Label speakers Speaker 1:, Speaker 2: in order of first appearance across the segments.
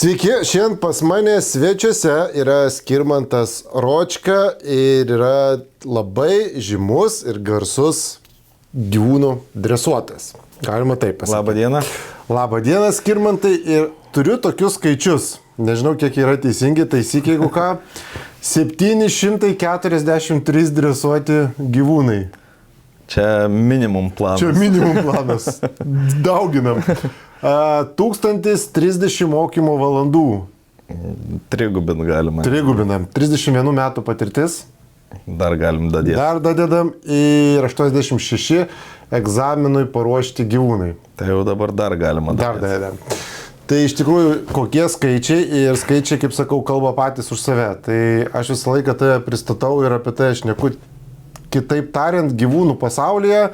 Speaker 1: Sveiki, šiandien pas mane svečiuose yra Skirmantas Ročka ir yra labai žymus ir garsus gyvūnų dresuotas. Galima taip pasakyti.
Speaker 2: Labą dieną.
Speaker 1: Labą dieną, Skirmantai, ir turiu tokius skaičius. Nežinau, kiek yra teisingi, taisyk, jeigu ką. 743 dresuoti gyvūnai.
Speaker 2: Čia minimum planas.
Speaker 1: Čia minimum planas. Dauginam. 1030 mokymo valandų.
Speaker 2: Trigubint galima.
Speaker 1: Trigubinam. 31 metų patirtis.
Speaker 2: Dar galim dadėti.
Speaker 1: Dar dadedam ir 86 egzaminui paruošti gyvūnai.
Speaker 2: Tai jau dabar dar galima dadėti.
Speaker 1: Dar dadedam. Tai iš tikrųjų kokie skaičiai ir skaičiai, kaip sakau, kalba patys už save. Tai aš visą laiką tave pristatau ir apie tai aš šneku. Kitaip tariant, gyvūnų pasaulyje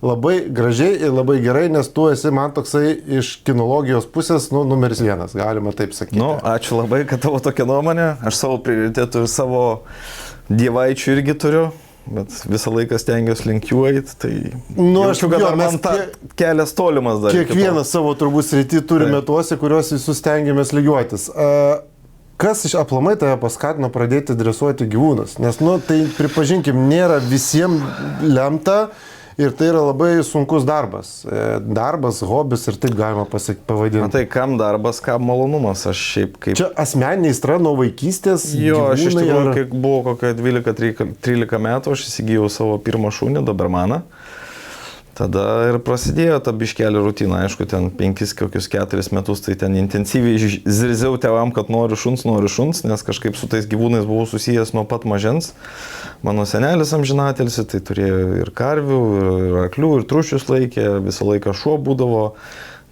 Speaker 1: labai gražiai ir labai gerai, nes tu esi man toksai iš kinologijos pusės, numeris vienas, galima taip sakyti.
Speaker 2: Ačiū labai, kad tavo tokia nuomonė. Aš savo prioritetų ir savo dievaičių irgi turiu, bet visą laiką stengiuosi link jų eiti, tai jaučiu, kad man kelias tolimas dar.
Speaker 1: Kiekvieną savo turbūt sritį turime tuose, kuriuos visus stengiamės lygiuotis. Kas iš aplamai tave paskatino pradėti dresuoti gyvūnus? Nes, tai pripažinkim, nėra visiems lemta ir tai yra labai sunkus darbas. Darbas, hobis ir taip galima pavadinti.
Speaker 2: Tai kam darbas, kam malonumas? Aš šiaip kaip...
Speaker 1: Čia asmeninė aistra nuo vaikystės?
Speaker 2: Jo, aš iš tikrųjų, kai buvo kokia 12-13 metų, aš įsigijau savo pirmą šunį, Dobermaną. Tada ir prasidėjo ta biškelė rutina, aišku, ten 5-4 metus, tai ten intensyviai zirziau tėvam, kad noriu šuns, nes kažkaip su tais gyvūnais buvau susijęs nuo pat mažens. Mano senelis amžinatelis, tai turėjo ir karvių, ir arklių, ir trušius laikė, visą laiką šuo būdavo.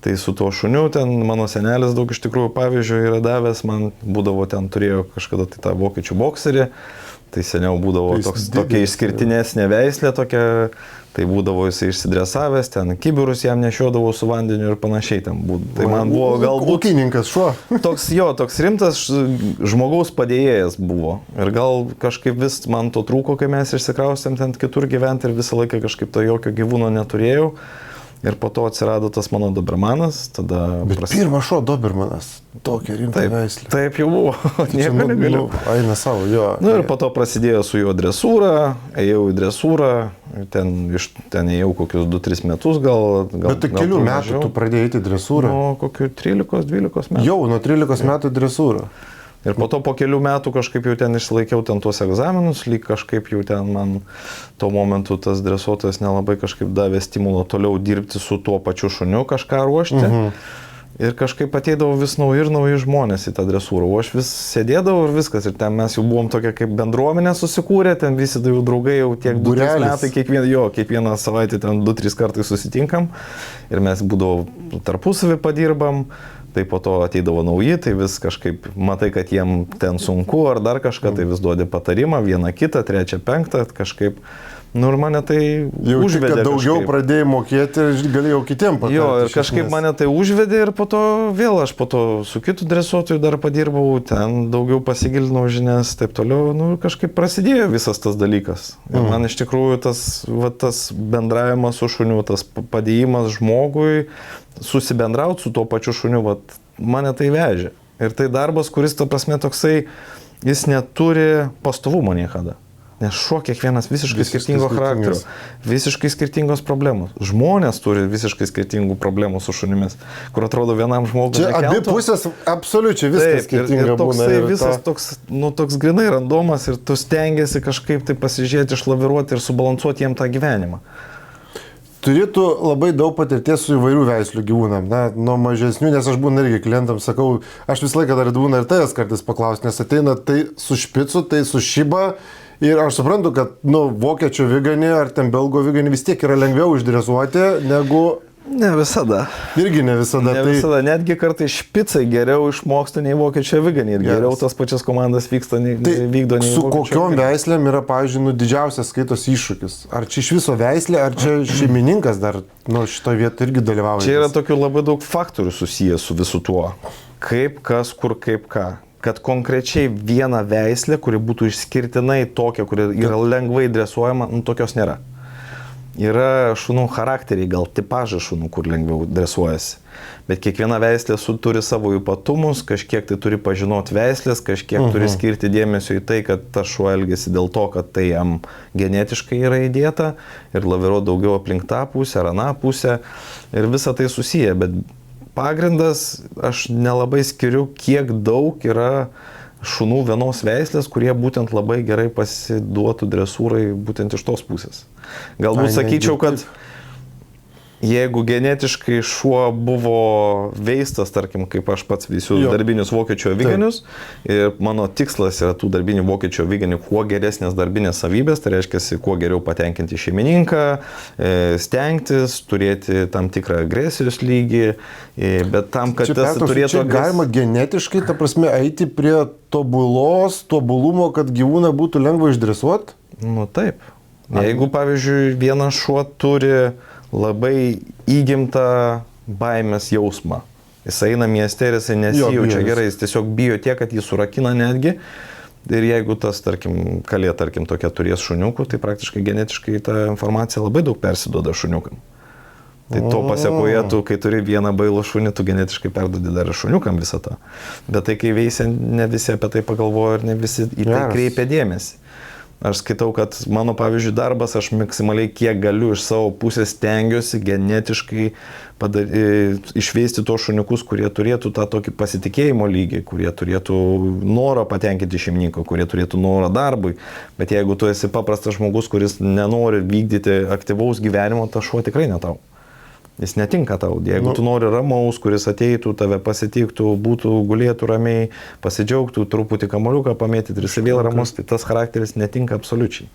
Speaker 2: Tai su tuo šuniu ten mano senelis daug iš tikrųjų pavyzdžių yra davęs, man būdavo ten turėjo kažkada tai tą vokiečių bokserį, tai seniau būdavo tokia išskirtinesnė veislė tokia. Tai būdavo jisai išsidresavęs, ten kibirus jam nešiodavo su vandeniu ir panašiai ten būdavo. Tai man buvo galbūt...
Speaker 1: Ūkininkas šuo.
Speaker 2: Toks rimtas žmogaus padėjėjas buvo. Ir gal kažkaip vis man to trūko, kai mes išsikraustėm ten kitur gyventi ir visą laiką kažkaip to jokio gyvūno neturėjau. Ir po to atsirado tas mano Dobermanas, tada...
Speaker 1: Bet pirmas šuo Dobermanas, tokia rimta veislė.
Speaker 2: Taip jau buvo, nieko negaliu.
Speaker 1: Eina savo, jo.
Speaker 2: Ir po to prasidėjo su juo dresūra, ėjau į dresūrą, ten ėjau kokius 2-3 metus gal.
Speaker 1: Bet tai kelių metų tu pradėjai į dresūrą?
Speaker 2: Nuo kokių 13-12 metų.
Speaker 1: Jau, nuo 13 metų dresūrą.
Speaker 2: Ir po to po kelių metų kažkaip jau ten išlaikiau ten tuos egzaminus, lyg kažkaip jau ten man tuo momentu tas dresuotojas nelabai kažkaip davė stimulo toliau dirbti su tuo pačiu šuniu, kažką ruošti. Ir kažkaip ateidavo vis nauji žmonės į tą dresūrą, o aš vis sėdėdavau ir viskas. Ir ten mes jau buvom tokia kaip bendruomenė susikūrę, ten visi jau draugai jau tiek 2-3 metai, kiekvieną savaitę ten 2-3 kartai susitinkam. Ir mes būdavo tarpusavį padirbam. Tai po to ateidavo nauji, tai vis kažkaip matai, kad jiem ten sunku ar dar kažką, tai vis duodi patarimą, vieną kitą, trečią, penktą, kažkaip, ir mane tai užvedė. Jau
Speaker 1: daugiau pradėjai mokėti ir galėjau kitiem patarti.
Speaker 2: Jo, ir kažkaip mane tai užvedė ir po to vėl aš po to su kitu dresuotoju dar padirbau, ten daugiau pasigilinau žinias, taip toliau, kažkaip prasidėjo visas tas dalykas. Ir man iš tikrųjų tas bendravimas su šuniu, tas padėjimas žmogui, susibendrauti su tuo pačiu šuniu, mane tai vežė. Ir tai darbas, kuris, ta prasme, toksai, jis neturi pastovumo niekada. Nes šuo kiekvienas visiškai skirtingo charakterio, visiškai skirtingos problemos. Žmonės turi visiškai skirtingų problemų su šunimis, kur atrodo vienam žmogui
Speaker 1: čia nekeltų. Abi pusės absoliučiai viskas skirtinga būna.
Speaker 2: Ir visas toks grinai randomas ir tu stengiasi kažkaip tai pasižiūrėti, išlaviruoti ir subalansuoti jiem tą gyvenimą.
Speaker 1: Turėtų labai daug patirties su įvairių veislių gyvūnam, nuo mažesnių, nes aš būna irgi klientams sakau, aš visą laiką dar būna ir tavęs kartais paklausti, nes ateina tai su špicu, tai su šiba ir aš suprantu, kad vokiečių viganį ar ten belgo viganį vis tiek yra lengviau išdresuoti negu...
Speaker 2: Ne visada.
Speaker 1: Irgi ne visada.
Speaker 2: Ne visada, netgi kartais špicai geriau išmoksta nei vokiečio viganį ir geriau tas pačias komandas vykdo nei vokiečio viganį.
Speaker 1: Su kokiom veislėm yra, pavyzdžiui, didžiausias skaitos iššūkis? Ar čia iš viso veislė, ar čia šeimininkas dar šitoje vietoje irgi dalyvauja?
Speaker 2: Čia yra tokių labai daug faktorių susijęs su visu tuo. Kaip, kas, kur, kaip, ką. Kad konkrečiai viena veislė, kuri būtų išskirtinai tokia, kuri yra lengvai dresuojama, tokios nėra. Yra šunų charakteriai, gal tipažai šunų, kur lengviau dresuojasi. Bet kiekviena veislė turi savo ypatumus, kažkiek tai turi pažinoti veislės, kažkiek turi skirti dėmesio į tai, kad tas šuo elgesi dėl to, kad tai jam genetiškai yra įdėta ir laviruoti daugiau aplink tą pusę ar aną pusę ir visa tai susiję. Bet pagrindas, aš nelabai skiriu, kiek daug yra šunų vienos veislės, kurie būtent labai gerai pasiduotų dresūrai būtent iš tos pusės. Galbūt sakyčiau, kad jeigu genetiškai šuo buvo veistas, tarkim, kaip aš pats veisiu darbinius vokiečių aviganius ir mano tikslas yra tų darbinių vokiečių aviganių kuo geresnės darbinės savybės, tai reiškia, kuo geriau patenkinti šeimininką, stengtis, turėti tam tikrą agresijos lygį, bet tam, kad tas turėtų...
Speaker 1: Čia galima genetiškai, ta prasme, eiti prie tobulumo, kad gyvūną būtų lengva išdresuoti?
Speaker 2: Nu taip. Jeigu, pavyzdžiui, vienas šuo turi labai įgimtą baimės jausmą. Jis eina mieste ir jisai nesijaučia gerai, jis tiesiog bijo tiek, kad jį surakina netgi. Ir jeigu tas, tarkim, kalė, tarkim, tokia turės šuniukų, tai praktiškai genetiškai ta informacija labai daug persiduoda šuniukam. Tai to pasiekoje tu, kai turi vieną bailų šunį, tu genetiškai perduodi dar šuniukam visą tą. Bet tai, kai veisia, ne visi apie tai pagalvoja ir ne visi į tai kreipia dėmesį. Aš skaitau, kad mano, pavyzdžiui, darbas, aš maksimaliai kiek galiu iš savo pusės stengiuosi genetiškai išveisti tos šuniukus, kurie turėtų tą tokį pasitikėjimo lygį, kurie turėtų norą patenkinti šeimininko, kurie turėtų norą darbui. Bet jeigu tu esi paprastas žmogus, kuris nenori vykdyti aktyvaus gyvenimo, tas šuo tikrai ne tau. Jis netinka tau. Jeigu tu nori ramaus, kuris ateitų, tave pasitiktų, būtų, gulėtų ramiai, pasidžiaugtų, truputį kamuoliuką pamėtyti ir jis vėl ramus, tai tas charakteris netinka absoliučiai.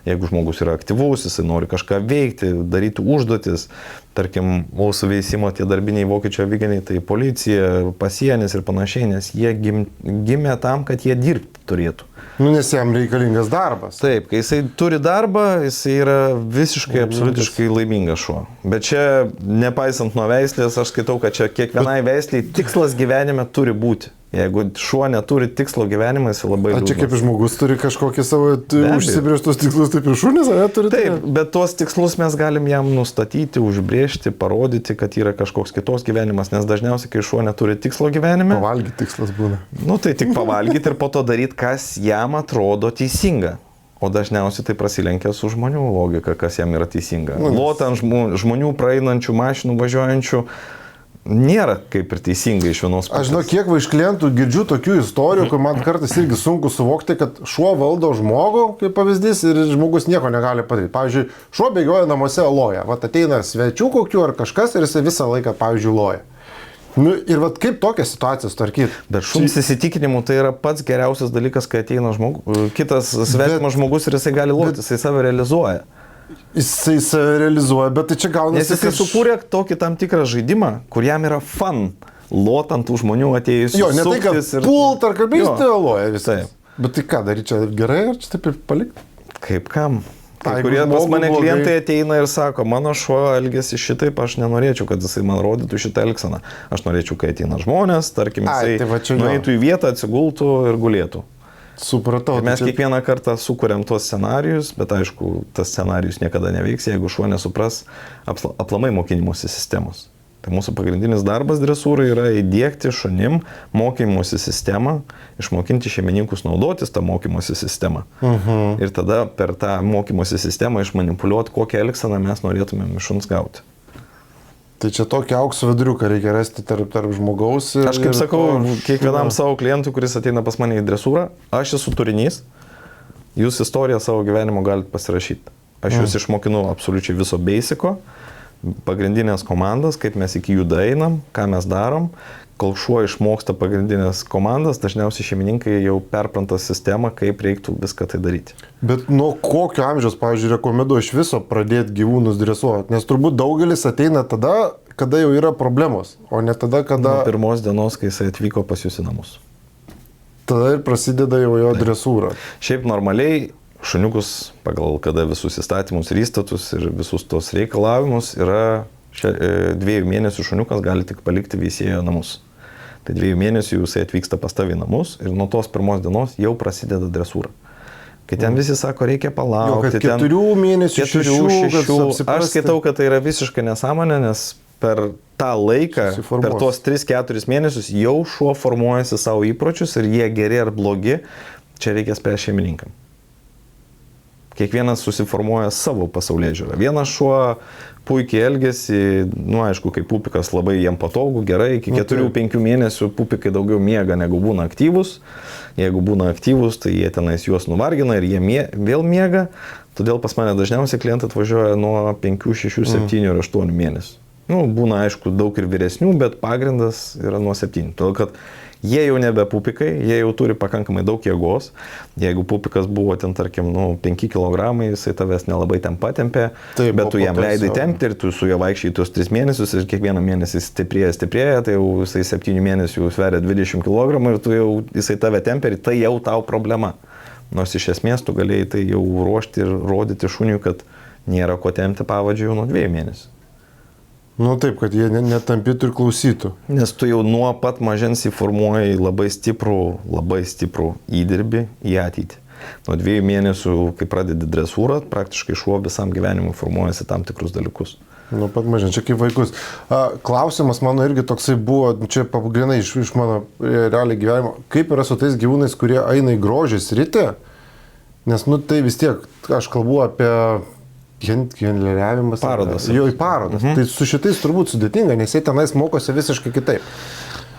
Speaker 2: Jeigu žmogus yra aktyvus, jis nori kažką veikti, daryti užduotis, tarkim, mūsų veisimo tie darbiniai vokiečių aviganiai, tai policija, pasienis ir panašiai, nes jie gimė tam, kad jie dirbti turėtų.
Speaker 1: Nu, nes jam reikalingas darbas.
Speaker 2: Taip, kai jisai turi darbą, jisai yra visiškai, absoliutiškai laimingas šuo. Bet čia, nepaisant nuo veislės, aš skaitau, kad čia kiekvienai veisliai tikslas gyvenime turi būti. Jeigu šuo neturi tikslo gyvenime, jis labai liūdnas.
Speaker 1: Čia kaip žmogus turi kažkokį savo užsibrėžtus tikslus, taip ir šunis, ar neturi?
Speaker 2: Taip, bet tuos tikslus mes galim jam nustatyti, užbrėžti, parodyti, kad yra kažkoks kitos gyvenimas, nes dažniausiai, kai šuo neturi tikslo gyvenime...
Speaker 1: Pavalgyti tikslas būna.
Speaker 2: Nu, tai tik pavalgyti ir po to daryti, kas jam atrodo teisinga. O dažniausiai tai prasilenkia su žmonių logika, kas jam yra teisinga. Lotant žmonių praeinančių, mašinų važiuojančių, nėra kaip ir teisingai iš vienos pusės.
Speaker 1: Aš žinau, kiek va iš klientų girdžiu tokių istorijų, kur man kartais irgi sunku suvokti, kad šuo valdo žmogų, kaip pavyzdys, ir žmogus nieko negali padaryti. Pavyzdžiui, šuo bėgioja namuose loja. Vat ateina svečių kokių ar kažkas ir jisai visą laiką, pavyzdžiui, loja. Nu, ir vat kaip tokią situaciją sutvarkyti?
Speaker 2: Bet šuns įsitikinimu tai yra pats geriausias dalykas, kai ateina kitas svetimas žmogus ir jisai gali loti, jisai save realizuoja.
Speaker 1: Jisai save realizuoja, bet tai čia gaunasi...
Speaker 2: Nes jisai sukūrė tokį tam tikrą žaidimą, kur jam yra fun, lotant tų žmonių atėjusių.
Speaker 1: Jo, ne tai, kad pult ar kalbėjisti, loja visai. Bet tai ką, daryti čia gerai ar čia taip ir palikti?
Speaker 2: Kaip kam? Kai kurie pas mane klientai ateina ir sako, mano šuo elgesi šitaip, aš nenorėčiau, kad jisai man rodytų šitą elgseną. Aš norėčiau, kai ateina žmonės, tarkim, jisai nueitų į vietą, atsigultų ir gulėtų.
Speaker 1: Supratau.
Speaker 2: Ir mes kiekvieną kartą sukuriam tuos scenarijus, bet aišku, tas scenarijus niekada neveiks, jeigu šuo nesupras aplamai mokymosi sistemos. Tai mūsų pagrindinis darbas dresūrai yra įdiegti šunim mokymosi sistemą, išmokinti šeimininkus naudotis tą mokymosi sistemą. Ir tada per tą mokymosi sistemą išmanipuliuoti, kokią elgseną mes norėtumėm iš šuns gauti.
Speaker 1: Tai čia tokį aukso viduriuką reikia rasti tarp žmogaus ir...
Speaker 2: Aš kaip sakau, kiekvienam savo klientui, kuris ateina pas mane į dresūrą, aš esu turinys, jūs istoriją savo gyvenimo galite pasirašyti. Aš jūs išmokinu absoliučiai viso basiko, pagrindinės komandas, kaip mes iki jų daeinam, ką mes darom. Kol šuo išmoksta pagrindinės komandas, dažniausiai šeimininkai jau perpranta sistemą, kaip reiktų viską tai daryti.
Speaker 1: Bet nuo kokio amžiaus, pavyzdžiui, rekomenduoju iš viso pradėti gyvūnus dresuoti? Nes turbūt daugelis ateina tada, kada jau yra problemos, o ne tada, kada...
Speaker 2: Nuo pirmos dienos, kai jisai atvyko pas jūs į namus.
Speaker 1: Tada ir prasideda jau jo dresūra.
Speaker 2: Šiaip normaliai šuniukus pagal kada visus įstatymus ir įstatus ir visus tos reikalavimus yra 2 mėnesių šuniukas gali tik palikti veisėjo namus. Tai 2 mėnesių jisai atvyksta pas tavį namus ir nuo tos pirmos dienos jau prasideda dresūra. Kai ten visi sako, reikia
Speaker 1: Jo,
Speaker 2: palaukti.
Speaker 1: kad 4 mėnesių, 6.
Speaker 2: Aš skaitau, kad tai yra visiškai nesąmonė, nes per tą laiką, per tuos 3-4 mėnesius jau šuo formuojasi savo įpročius ir jie geri ar blogi, čia reikia spręsti šeimininkam. Kiekvienas susiformuoja savo pasaulėžiūrą. Vienas šuo puikiai elgesi, aišku, kai pupikas labai jam patogu, gerai, iki 4-5 mėnesių pupikai daugiau miega negu būna aktyvus. Jeigu būna aktyvus, tai jie tenais juos nuvargina ir jie vėl miega. Todėl pas mane dažniausiai klientai atvažiuoja nuo 5, 6, 7 ir 8 mėnesių. Būna, aišku, daug ir vyresnių, bet pagrindas yra nuo 7. Todėl, kad jie jau nebe pupikai, jie jau turi pakankamai daug jėgos. Jeigu pupikas buvo ten, tarkim, 5 kg, jisai tavęs nelabai ten patempė, bet tu jam leidai tempti ir tu su juo vaikščiai tuos 3 mėnesius ir kiekvieną mėnesį stiprėja, tai jau jisai 7 mėnesių sveria 20 kg ir tu jau jisai tave tempia ir tai jau tau problema. Nors iš esmės tu galėjai tai jau ruošti ir rodyti šuniui, kad nėra ko tempti pavadžiui jau nuo 2 mėnesių.
Speaker 1: Taip, kad jie netampytų ir klausytų.
Speaker 2: Nes tu jau nuo pat mažens įformuoji labai stiprų įdirbį į ateitį. Nuo 2 mėnesių, kai pradedi dresūrą, praktiškai šuo visam gyvenimui formuojasi tam tikrus dalykus.
Speaker 1: Nuo pat mažens, čia kaip vaikus. Klausimas mano irgi toksai buvo, čia pagrindai iš mano realiai gyvenimo, kaip yra su tais gyvūnais, kurie eina į grožį sritį, nes tai vis tiek, aš kalbu apie genleriavimas.
Speaker 2: Parodas.
Speaker 1: Jo, į parodas. Tai su šitais turbūt sudėtinga, nes jie tenais mokosi visiškai kitaip.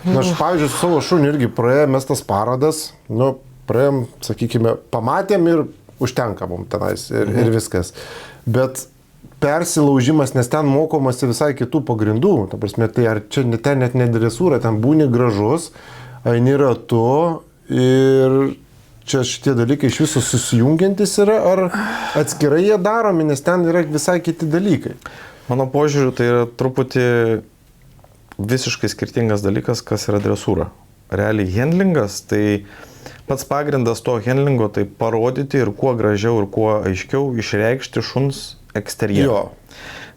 Speaker 1: Aš, pavyzdžiui, su savo šuniu irgi praėjome tas parodas, praėjom, sakykime, pamatėm ir užtenka mums tenais ir viskas. Bet persilaužimas, nes ten mokomasi visai kitų pagrindų. Ta prasme, tai ar čia ten net ne dresūra, ten būni gražus, eini ratu ir čia šitie dalykai iš viso susijungiantis yra, ar atskirai jie daromi, nes ten yra visai kiti dalykai?
Speaker 2: Mano požiūriu, tai yra truputį visiškai skirtingas dalykas, kas yra dresūra. Realiai handlingas, tai pats pagrindas to handlingo, tai parodyti ir kuo gražiau ir kuo aiškiau išreikšti šuns eksterjerą.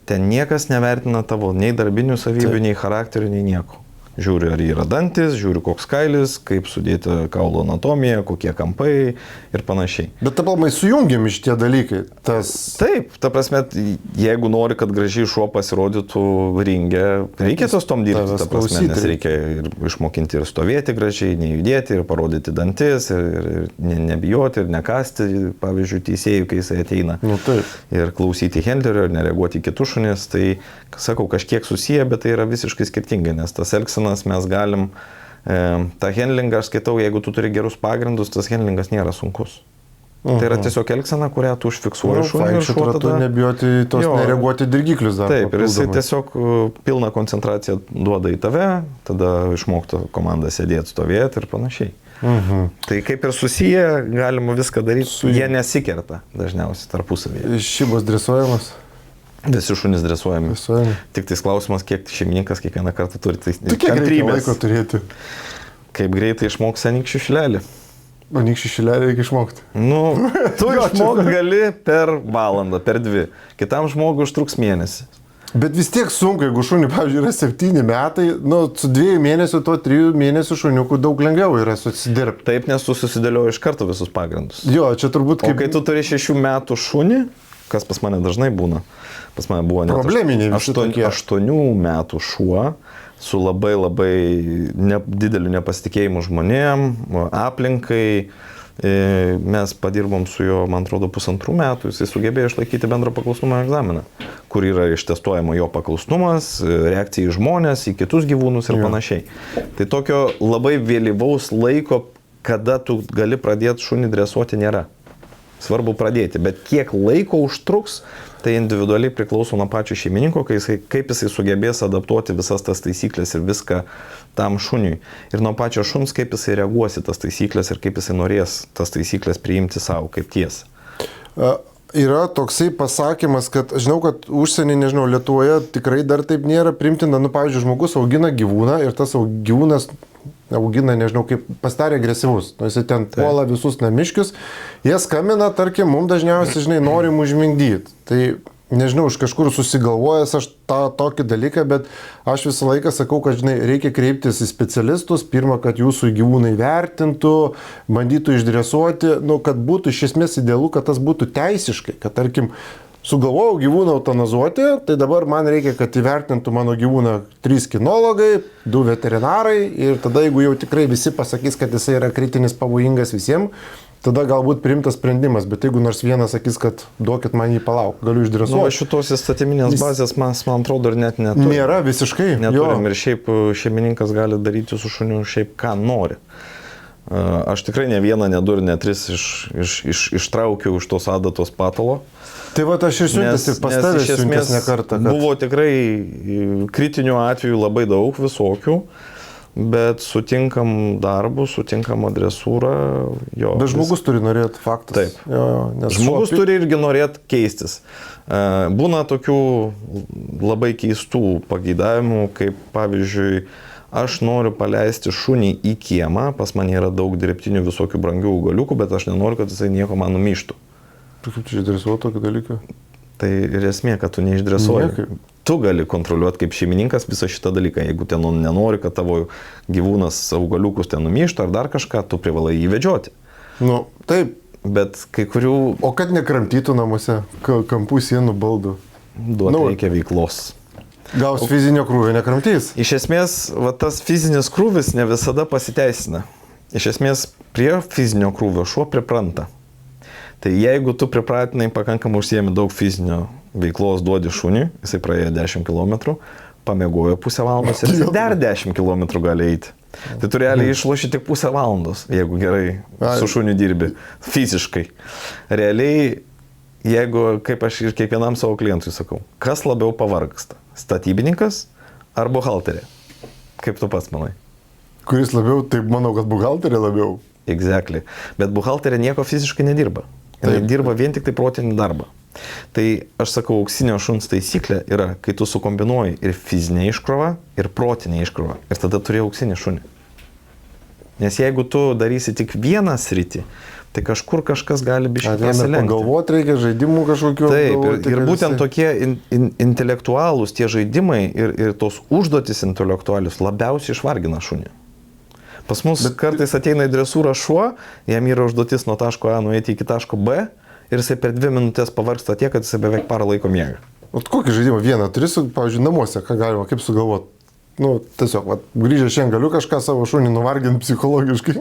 Speaker 2: Ten niekas nevertina tavo nei darbinių savybių, nei charakterių, nei nieko. Žiūri, ar yra dantis, žiūri, koks kailis, kaip sudėti kaulo anatomiją, kokie kampai ir panašiai.
Speaker 1: Bet tapalmai sujungiami šitie dalykai.
Speaker 2: Taip, ta prasme, jeigu nori, kad gražiai šuo pasirodytų ringe, reikia tos tom dirbti, ta prasme, nes reikia ir išmokinti ir stovėti gražiai, nejudėti ir parodyti dantis, ir nebijoti, ir nekasti, pavyzdžiui, teisėjų, kai jisai ateina. Ir klausyti handlerio, ir nereaguoti į kitus šunis, tai, sakau, kažkiek susiję, bet tai yra visiškai skirtingai, nes tas elgsenas mes galim, tą handlingą aš skaitau, jeigu tu turi gerus pagrindus, tas handlingas nėra sunkus. Tai yra tiesiog elgsena, kurią tu užfiksuoji šunį ir šuo tada...
Speaker 1: Nebijoti tos nereaguoti dirgiklius dar.
Speaker 2: Taip, ir jisai tiesiog pilną koncentraciją duoda į tave, tada išmokta komanda sėdėti, stovėti ir panašiai. Tai kaip ir susiję, galima viską daryti, jie nesikerta dažniausiai tarpusavyje.
Speaker 1: Šibos dresuojamas?
Speaker 2: Visi šunys dresuojami. Tik tais klausimas, kiek šeimininkas kiekvieną kartą turi
Speaker 1: kantrybės. Laiko turėti.
Speaker 2: Kaip greitai išmoks anykščių šilelį.
Speaker 1: Anykščių šilelį reikia išmokti.
Speaker 2: Tu išmokti gali per valandą, per 2. Kitam žmogui užtruks mėnesį.
Speaker 1: Bet vis tiek sunku, jeigu šuniui, pavyzdžiui, yra 7 metai, su 2 mėnesių, to 3 mėnesių šuniukų daug lengviau yra susidirbti.
Speaker 2: Taip, nes tu susidėlioji iš karto visus pagrindus.
Speaker 1: Jo, čia turbūt
Speaker 2: kaip... O kai tu turi 6 metų šunį, kas pas mane dažnai būna, pas mane buvo net 8 metų šuo su labai dideliu nepasitikėjimu žmonėm, aplinkai. Mes padirbom su juo, man atrodo, 1,5 metų, jisai sugebėjo išlaikyti bendro paklusnumo egzaminą, kur yra ištestuojama jo paklusnumas, reakcija į žmonės, į kitus gyvūnus ir panašiai. Tai tokio labai vėlyvaus laiko, kada tu gali pradėti šunį dresuoti, nėra. Svarbu pradėti, bet kiek laiko užtruks, tai individualiai priklauso nuo pačio šeimininko, kaip jisai sugebės adaptuoti visas tas taisyklės ir viską tam šuniui. Ir nuo pačio šuns, kaip jisai reaguosi tas taisyklės ir kaip jisai norės tas taisyklės priimti savo kaip tiesą.
Speaker 1: Yra toksai pasakymas, kad žinau, kad užsienį, nežinau, Lietuvoje tikrai dar taip nėra primtina, pavyzdžiui, žmogus augina gyvūną ir tas gyvūnas augina, nežinau, kaip pasidarė agresyvus. Jis ten puola visus namiškius, jie skambina, tarkim, mums dažniausiai, nori užmigdyti. Tai nežinau, iš kažkur susigalvojęs aš tokį dalyką, bet aš visą laiką sakau, kad, žinai, reikia kreiptis į specialistus, pirmą, kad jūsų gyvūnai vertintų, bandytų išdresuoti, nu, kad būtų iš esmės idealu, kad tas būtų teisiškai, kad, tarkim, sugalvojau gyvūną eutanazuoti, tai dabar man reikia, kad įvertintų mano gyvūną 3 kinologai, 2 veterinarai ir tada, jeigu jau tikrai visi pasakys, kad jisai yra kritinis pavojingas visiems, tada galbūt priimtas sprendimas, bet jeigu nors vienas sakys, kad duokit man jį palauk, galiu išdresuoti.
Speaker 2: Nu, šitos įstatyminės bazės man atrodo ir net neturim.
Speaker 1: Nėra visiškai.
Speaker 2: Neturim ir šiaip šeimininkas gali daryti su šuniu šiaip ką nori. Aš tikrai ne vieną, ne 2 ir ne 3 ištraukiau iš tos adatos patalo.
Speaker 1: Tai va, aš ir siuntęs ir pas tavę siuntęs ne kartą. Kad...
Speaker 2: Buvo tikrai kritinių atvejų labai daug visokių, bet sutinkam darbų, sutinkam dresūrą. Jo,
Speaker 1: bet žmogus turi norėti, faktas.
Speaker 2: Taip. Žmogus turi irgi norėti keistis. Būna tokių labai keistų pageidavimų, kaip pavyzdžiui, aš noriu paleisti šunį į kiemą, pas mane yra daug dirbtinių visokių brangių augaliukų, bet aš nenoriu, kad jisai nieko man numyštų.
Speaker 1: Tu kaip čia išdresuoji tokį dalyką?
Speaker 2: Tai ir esmė, kad tu neišdresuoji. Tu gali kontroliuoti kaip šeimininkas visą šitą dalyką. Jeigu ten nenori, kad tavo gyvūnas augaliukus ten numyštų ar dar kažką, tu privalai jį vedžioti.
Speaker 1: Nu, taip.
Speaker 2: Bet kai kurių...
Speaker 1: O kad nekramtytų namuose, kampų sienų baldų?
Speaker 2: Duoti reikia veiklos.
Speaker 1: Gaus fizinio krūvio nekramtys?
Speaker 2: Iš esmės, va, tas fizinis krūvis ne visada pasiteisina. Iš esmės, prie fizinio krūvio šuo pripranta. Tai jeigu tu pripratinai pakankamai užsiemi daug fizinio veiklos duodi šuniui, jisai praėjo 10 km, pamiegojo pusę valandos ir jis dar 10 km gali eiti. Tai tu realiai išloši tik pusę valandos, jeigu gerai su šuniu dirbi, fiziškai. Realiai, jeigu, kaip aš ir kiekvienam savo klientui sakau, kas labiau pavargsta? Statybininkas ar buhalterė? Kaip tu pats manai?
Speaker 1: Kuris labiau, taip manau, kad buhalterė labiau.
Speaker 2: Exactly. Bet buhalterė nieko fiziškai nedirba. Jis dirba vien tik tai protinį darbą. Tai aš sakau, auksinio šuns taisyklė yra, kai tu sukombinuoji ir fizinę iškrovą, ir protinę iškrovą. Ir tada turi auksinį šunį. Nes jeigu tu darysi tik vieną sritį, tai kažkur kažkas gali biškai prasilenkti.
Speaker 1: Pagalvoti reikia žaidimų kažkokių.
Speaker 2: Taip, ir būtent tokie intelektualūs tie žaidimai ir tos užduotis intelektualius labiausiai išvargina šunį. Pas mus kartais ateina į dresūrą šuo, jam yra užduotis nuo taško A nueiti iki taško B ir jisai per 2 minutės pavargsta tiek, kad jisai beveik parą laiko miega.
Speaker 1: O kokį žaidimą vieną turi, pavyzdžiui, namuose, ką galima, kaip sugalvoti? Nu, tiesiog, grįžę šiandien galiu kažką savo šunį nuvarginti psichologiškai.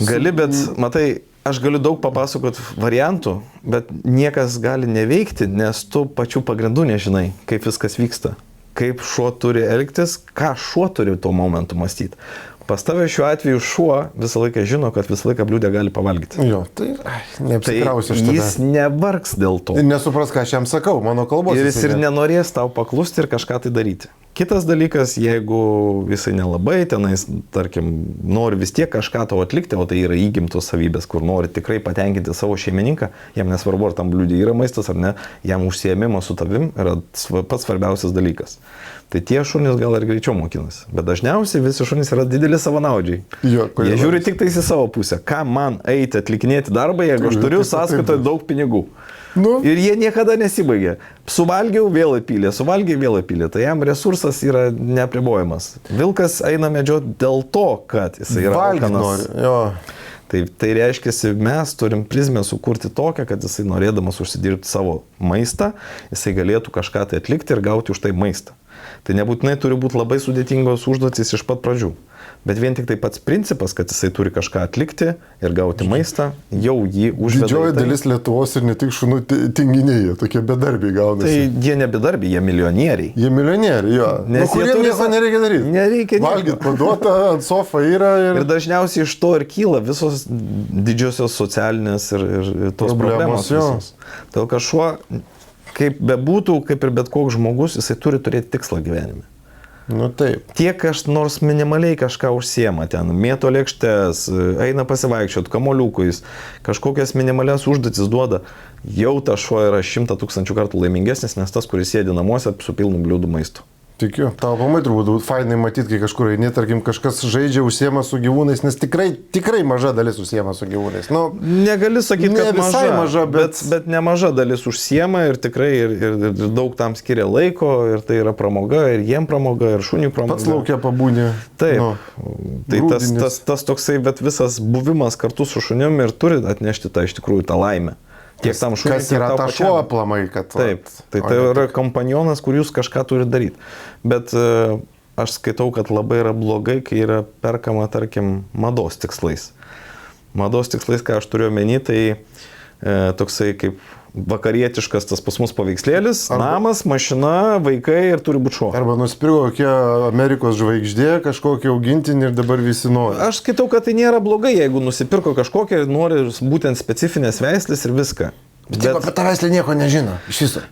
Speaker 2: Gali, bet matai, aš galiu daug papasakot variantų, bet niekas gali neveikti, nes tu pačių pagrindų nežinai, kaip viskas vyksta. Kaip šuo turi elgtis, ką šuo turi tuo momentu mąstyti. Pas tave šiuo atveju šuo visą laiką žino, kad visą laiką bliūdę gali pavalgyti.
Speaker 1: Jo, tai neapsikrausiu šitą.
Speaker 2: Jis nevargs dėl to.
Speaker 1: Ir nesupras, ką aš jam sakau, mano kalbos.
Speaker 2: Ir jis ir nenorės tau paklusti ir kažką tai daryti. Kitas dalykas, jeigu jisai nelabai tenais, tarkim, nori vis tiek kažką tau atlikti, o tai yra įgimtos savybės, kur nori tikrai patenkinti savo šeimininką, jam nesvarbu, ar tam bliūdė yra maistas ar ne, jam užsiėmimas su tavim yra pats svarbiausias dalykas. Tai tie šunys gal ir greičiau mokinasi, bet dažniausiai visi šunys yra dideli savanaudžiai. Jie žiūri tik tais į savo pusę, ką man eiti atlikinėti darbą, jeigu aš turiu sąskaitoje daug pinigų. Nu. Ir jie niekada nesibaigia. Suvalgiau, vėl įpylė, suvalgiau, vėl įpylė. Tai jam resursas yra neapribojamas. Vilkas eina medžioti dėl to, kad jis yra alkanas. Tai reiškia, mes turim prizmę sukurti tokią, kad jisai norėdamas užsidirbti savo maistą, jisai galėtų kažką tai atlikti ir gauti už tai maistą. Tai nebūtinai turi būti labai sudėtingos užduotys iš pat pradžių. Bet vien tik tai pats principas, kad jisai turi kažką atlikti ir gauti maistą, jau jį užveda.
Speaker 1: Didžioji dalis Lietuvos ir ne tik šunų tinginiai, tokie bedarbiai gaunasi.
Speaker 2: Tai jie ne bedarbiai, jie milijonieriai.
Speaker 1: Jie milijonieriai, jo. Nes kuriem nieko nereikia daryti.
Speaker 2: Nereikia nieko.
Speaker 1: Valgyt paduota, ant sofa yra.
Speaker 2: Ir dažniausiai iš to ir kyla visos didžiosios socialinės ir tos problemos visos. Todėl kad šuo, kaip bebūtų, kaip ir bet koks žmogus, jisai turi turėti tikslą gyvenime.
Speaker 1: Nu taip.
Speaker 2: Tiek aš nors minimaliai kažką užsiema ten, mėto lėkštes, eina pasivaikščiot, kamoliukais, kažkokias minimalias užduotis duoda, jau tas šuo yra 100 000 kartų laimingesnis, nes tas, kuris sėdi namuose su pilnu bliūdu maistu.
Speaker 1: Tikiu, tavo pamai turbūt fainai matyti, kai kažkur eini, tarkim, kažkas žaidžia, užsiema su gyvūnais, nes tikrai maža dalis užsiema su gyvūnais. Nu,
Speaker 2: negali sakyti,
Speaker 1: ne
Speaker 2: kad
Speaker 1: visai maža,
Speaker 2: bet nemaža dalis užsiema ir tikrai ir daug tam skiria laiko ir tai yra pramoga, ir jiem pramoga, ir šuniui pramoga.
Speaker 1: Pats laukia pabūni.
Speaker 2: Taip, tai
Speaker 1: grūdinis.
Speaker 2: tas toksai, bet visas buvimas kartu su šunim ir turi atnešti tą iš tikrųjų tą laimę. Tiek tam šuniui,
Speaker 1: kas yra ta šuo aplamai, kad...
Speaker 2: Taip, tai yra kompanionas, kur jūs kažką turite daryti. Bet aš skaitau, kad labai yra blogai, kai yra perkama, tarkim, mados tikslais. Mados tikslais, ką aš turiu omeny, tai toksai kaip vakarietiškas tas pas mus paveikslėlis, namas, mašina, vaikai ir turi būti šuo.
Speaker 1: Arba nusipirko kokia Amerikos žvaigždė, kažkokį augintinį ir dabar visi nori.
Speaker 2: Aš skaitau, kad tai nėra blogai, jeigu nusipirko kažkokią ir nori būtent specifinės veislės ir viską.
Speaker 1: Bet apie tą veislę nieko nežino, iš viso.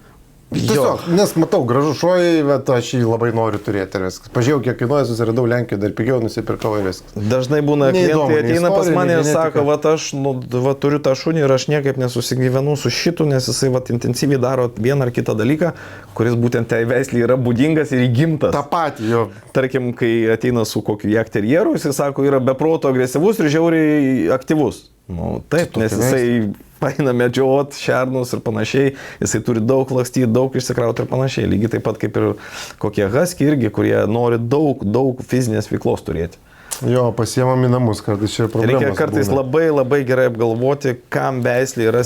Speaker 1: Tiesiog, nes matau, gražu šuojai, bet aš jį labai noriu turėti ir viskas. Pažiūrėjau, kiek kainuoja, susiradau Lenkijoje, dar pigiau nusipirkau ir viskas.
Speaker 2: Dažnai būna klientai ateina pas mane ir sako, aš turiu tą šunį ir aš niekaip nesusigyvenu su šitu, nes jisai intensyviai daro vieną ar kitą dalyką, kuris būtent tai veislį yra būdingas ir įgimtas.
Speaker 1: Ta pati jo.
Speaker 2: Tarkim, kai ateina su kokiu jakterjeru, jisai sako, yra beproto agresyvus ir žiauriai aktyvus. Nu, taip, nes jisai paina medžiot šernus ir panašiai, jisai turi daug lakstyti, daug išsikrauti ir panašiai. Lygiai taip pat kaip ir kokie husky irgi, kurie nori daug fizinės veiklos turėti.
Speaker 1: Jo, pasiemam į namus, kartais čia problemos.
Speaker 2: Reikia kartais labai gerai apgalvoti, kam veislė yra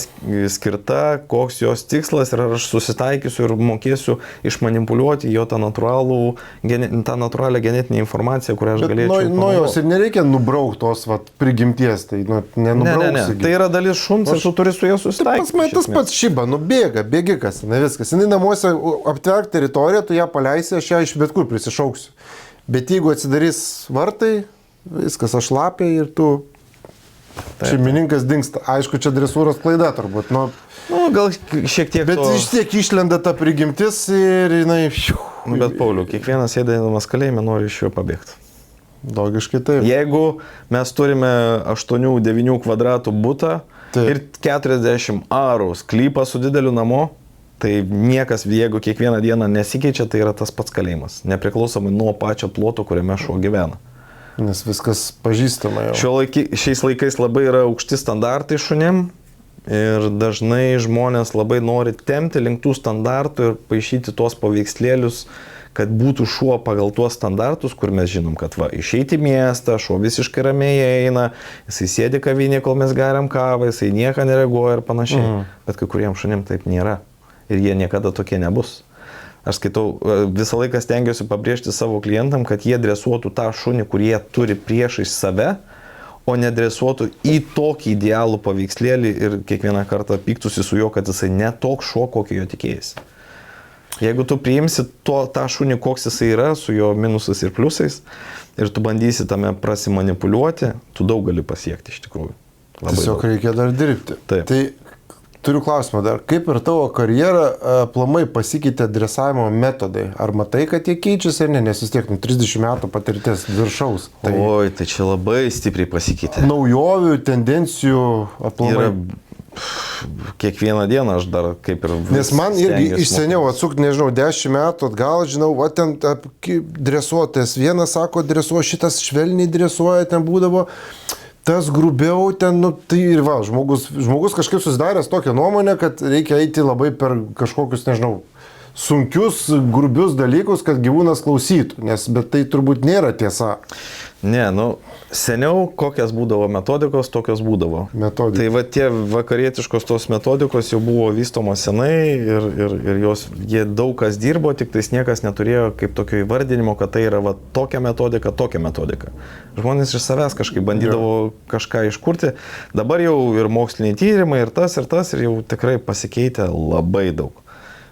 Speaker 2: skirta, koks jos tikslas ir aš susitaikysiu ir mokėsiu išmanipuliuoti jo tą natūralią genetinę informaciją, kurią aš galėčiau.
Speaker 1: Nuo jos ir nereikia nubraukti tos prigimties, tai nenubrauksi.
Speaker 2: Ne. Tai yra dalis šuns ir tu turi su juo susitaikyti.
Speaker 1: Tas pats šiba, bėgikas, ne viskas. Jis namuose aptverk teritoriją, tu ją paleisi, aš ją iš bet kur prisišauksiu. Bet jeigu atsidarys vartai, viskas aš lapė ir tu šeimininkas dingsta. Aišku, čia dresūros klaida turbūt.
Speaker 2: Gal šiek tiek.
Speaker 1: Bet iš tiek išlenda ta prigimtis ir jinai...
Speaker 2: Bet Pauliau, kiekvienas sėdėdamas kalėjime nori iš jo pabėgti.
Speaker 1: Logiškai taip.
Speaker 2: Jeigu mes turime 8-9 kvadratų butą ir 40 arų sklypą su dideliu namu, tai niekas, jeigu kiekvieną dieną nesikeičia, tai yra tas pats kalėjimas. Nepriklausomai nuo pačio ploto, kuriame šuo gyvena.
Speaker 1: Nes viskas pažįstama jau.
Speaker 2: Šiais laikais labai yra aukšti standartai šunim ir dažnai žmonės labai nori tempti link tų standartų ir paišyti tuos paveikslėlius, kad būtų šuo pagal tuos standartus, kur mes žinom, kad išeiti į miestą, šuo visiškai ramiai eina, jisai sėdi kavinėje, kol mes geriam kavą, jisai nieką nereaguoja ir panašiai. Bet kai kuriems šunim taip nėra. Ir jie niekada tokie nebus. Aš skaitau, visą laiką stengiuosi pabrėžti savo klientam, kad jie dresuotų tą šunį, kurį jie turi priešais save, o nedresuotų į tokį idealų paveikslėlį ir kiekvieną kartą pyktųsi su juo, kad jisai ne toks šuo, kokio jo tikėjasi. Jeigu tu priimsi tą šunį, koks jisai yra, su jo minusais ir pliusais, ir tu bandysi tame prasimanipuliuoti, tu daug gali pasiekti iš tikrųjų.
Speaker 1: Tiesiog reikia dar dirbti.
Speaker 2: Taip.
Speaker 1: Tai turiu klausimą dar, kaip ir tavo karjera aplamai pasikeitė dresavimo metodai? Ar matai, kad jie keičiasi ar ne? Nes vis tiek 30 metų patirties viršaus.
Speaker 2: Oi, tai čia labai stipriai pasikeitė.
Speaker 1: Naujovių, tendencijų aplamai.
Speaker 2: Kiekvieną dieną aš dar kaip ir...
Speaker 1: Nes man irgi iš seniau atsukti, nežinau, 10 metų atgal, žinau, ten dresuotas. Vienas sako, dresuoja, šitas švelniai dresuoja, ten būdavo... Tas grubiau ten, tai ir žmogus kažkaip susidaręs tokią nuomonę, kad reikia eiti labai per kažkokius, nežinau, sunkius, grubius dalykus, kad gyvūnas klausytų, bet tai turbūt nėra tiesa.
Speaker 2: Ne, seniau kokias būdavo metodikos, tokios būdavo. Tai tie vakarietiškos tos metodikos jau buvo vystomos senai ir jie daug kas dirbo, tik tais niekas neturėjo kaip tokio įvardinimo, kad tai yra tokia metodika. Žmonės iš savęs kažkaip bandydavo kažką iškurti. Dabar jau ir moksliniai tyrimai, ir tas, ir jau tikrai pasikeitė labai daug.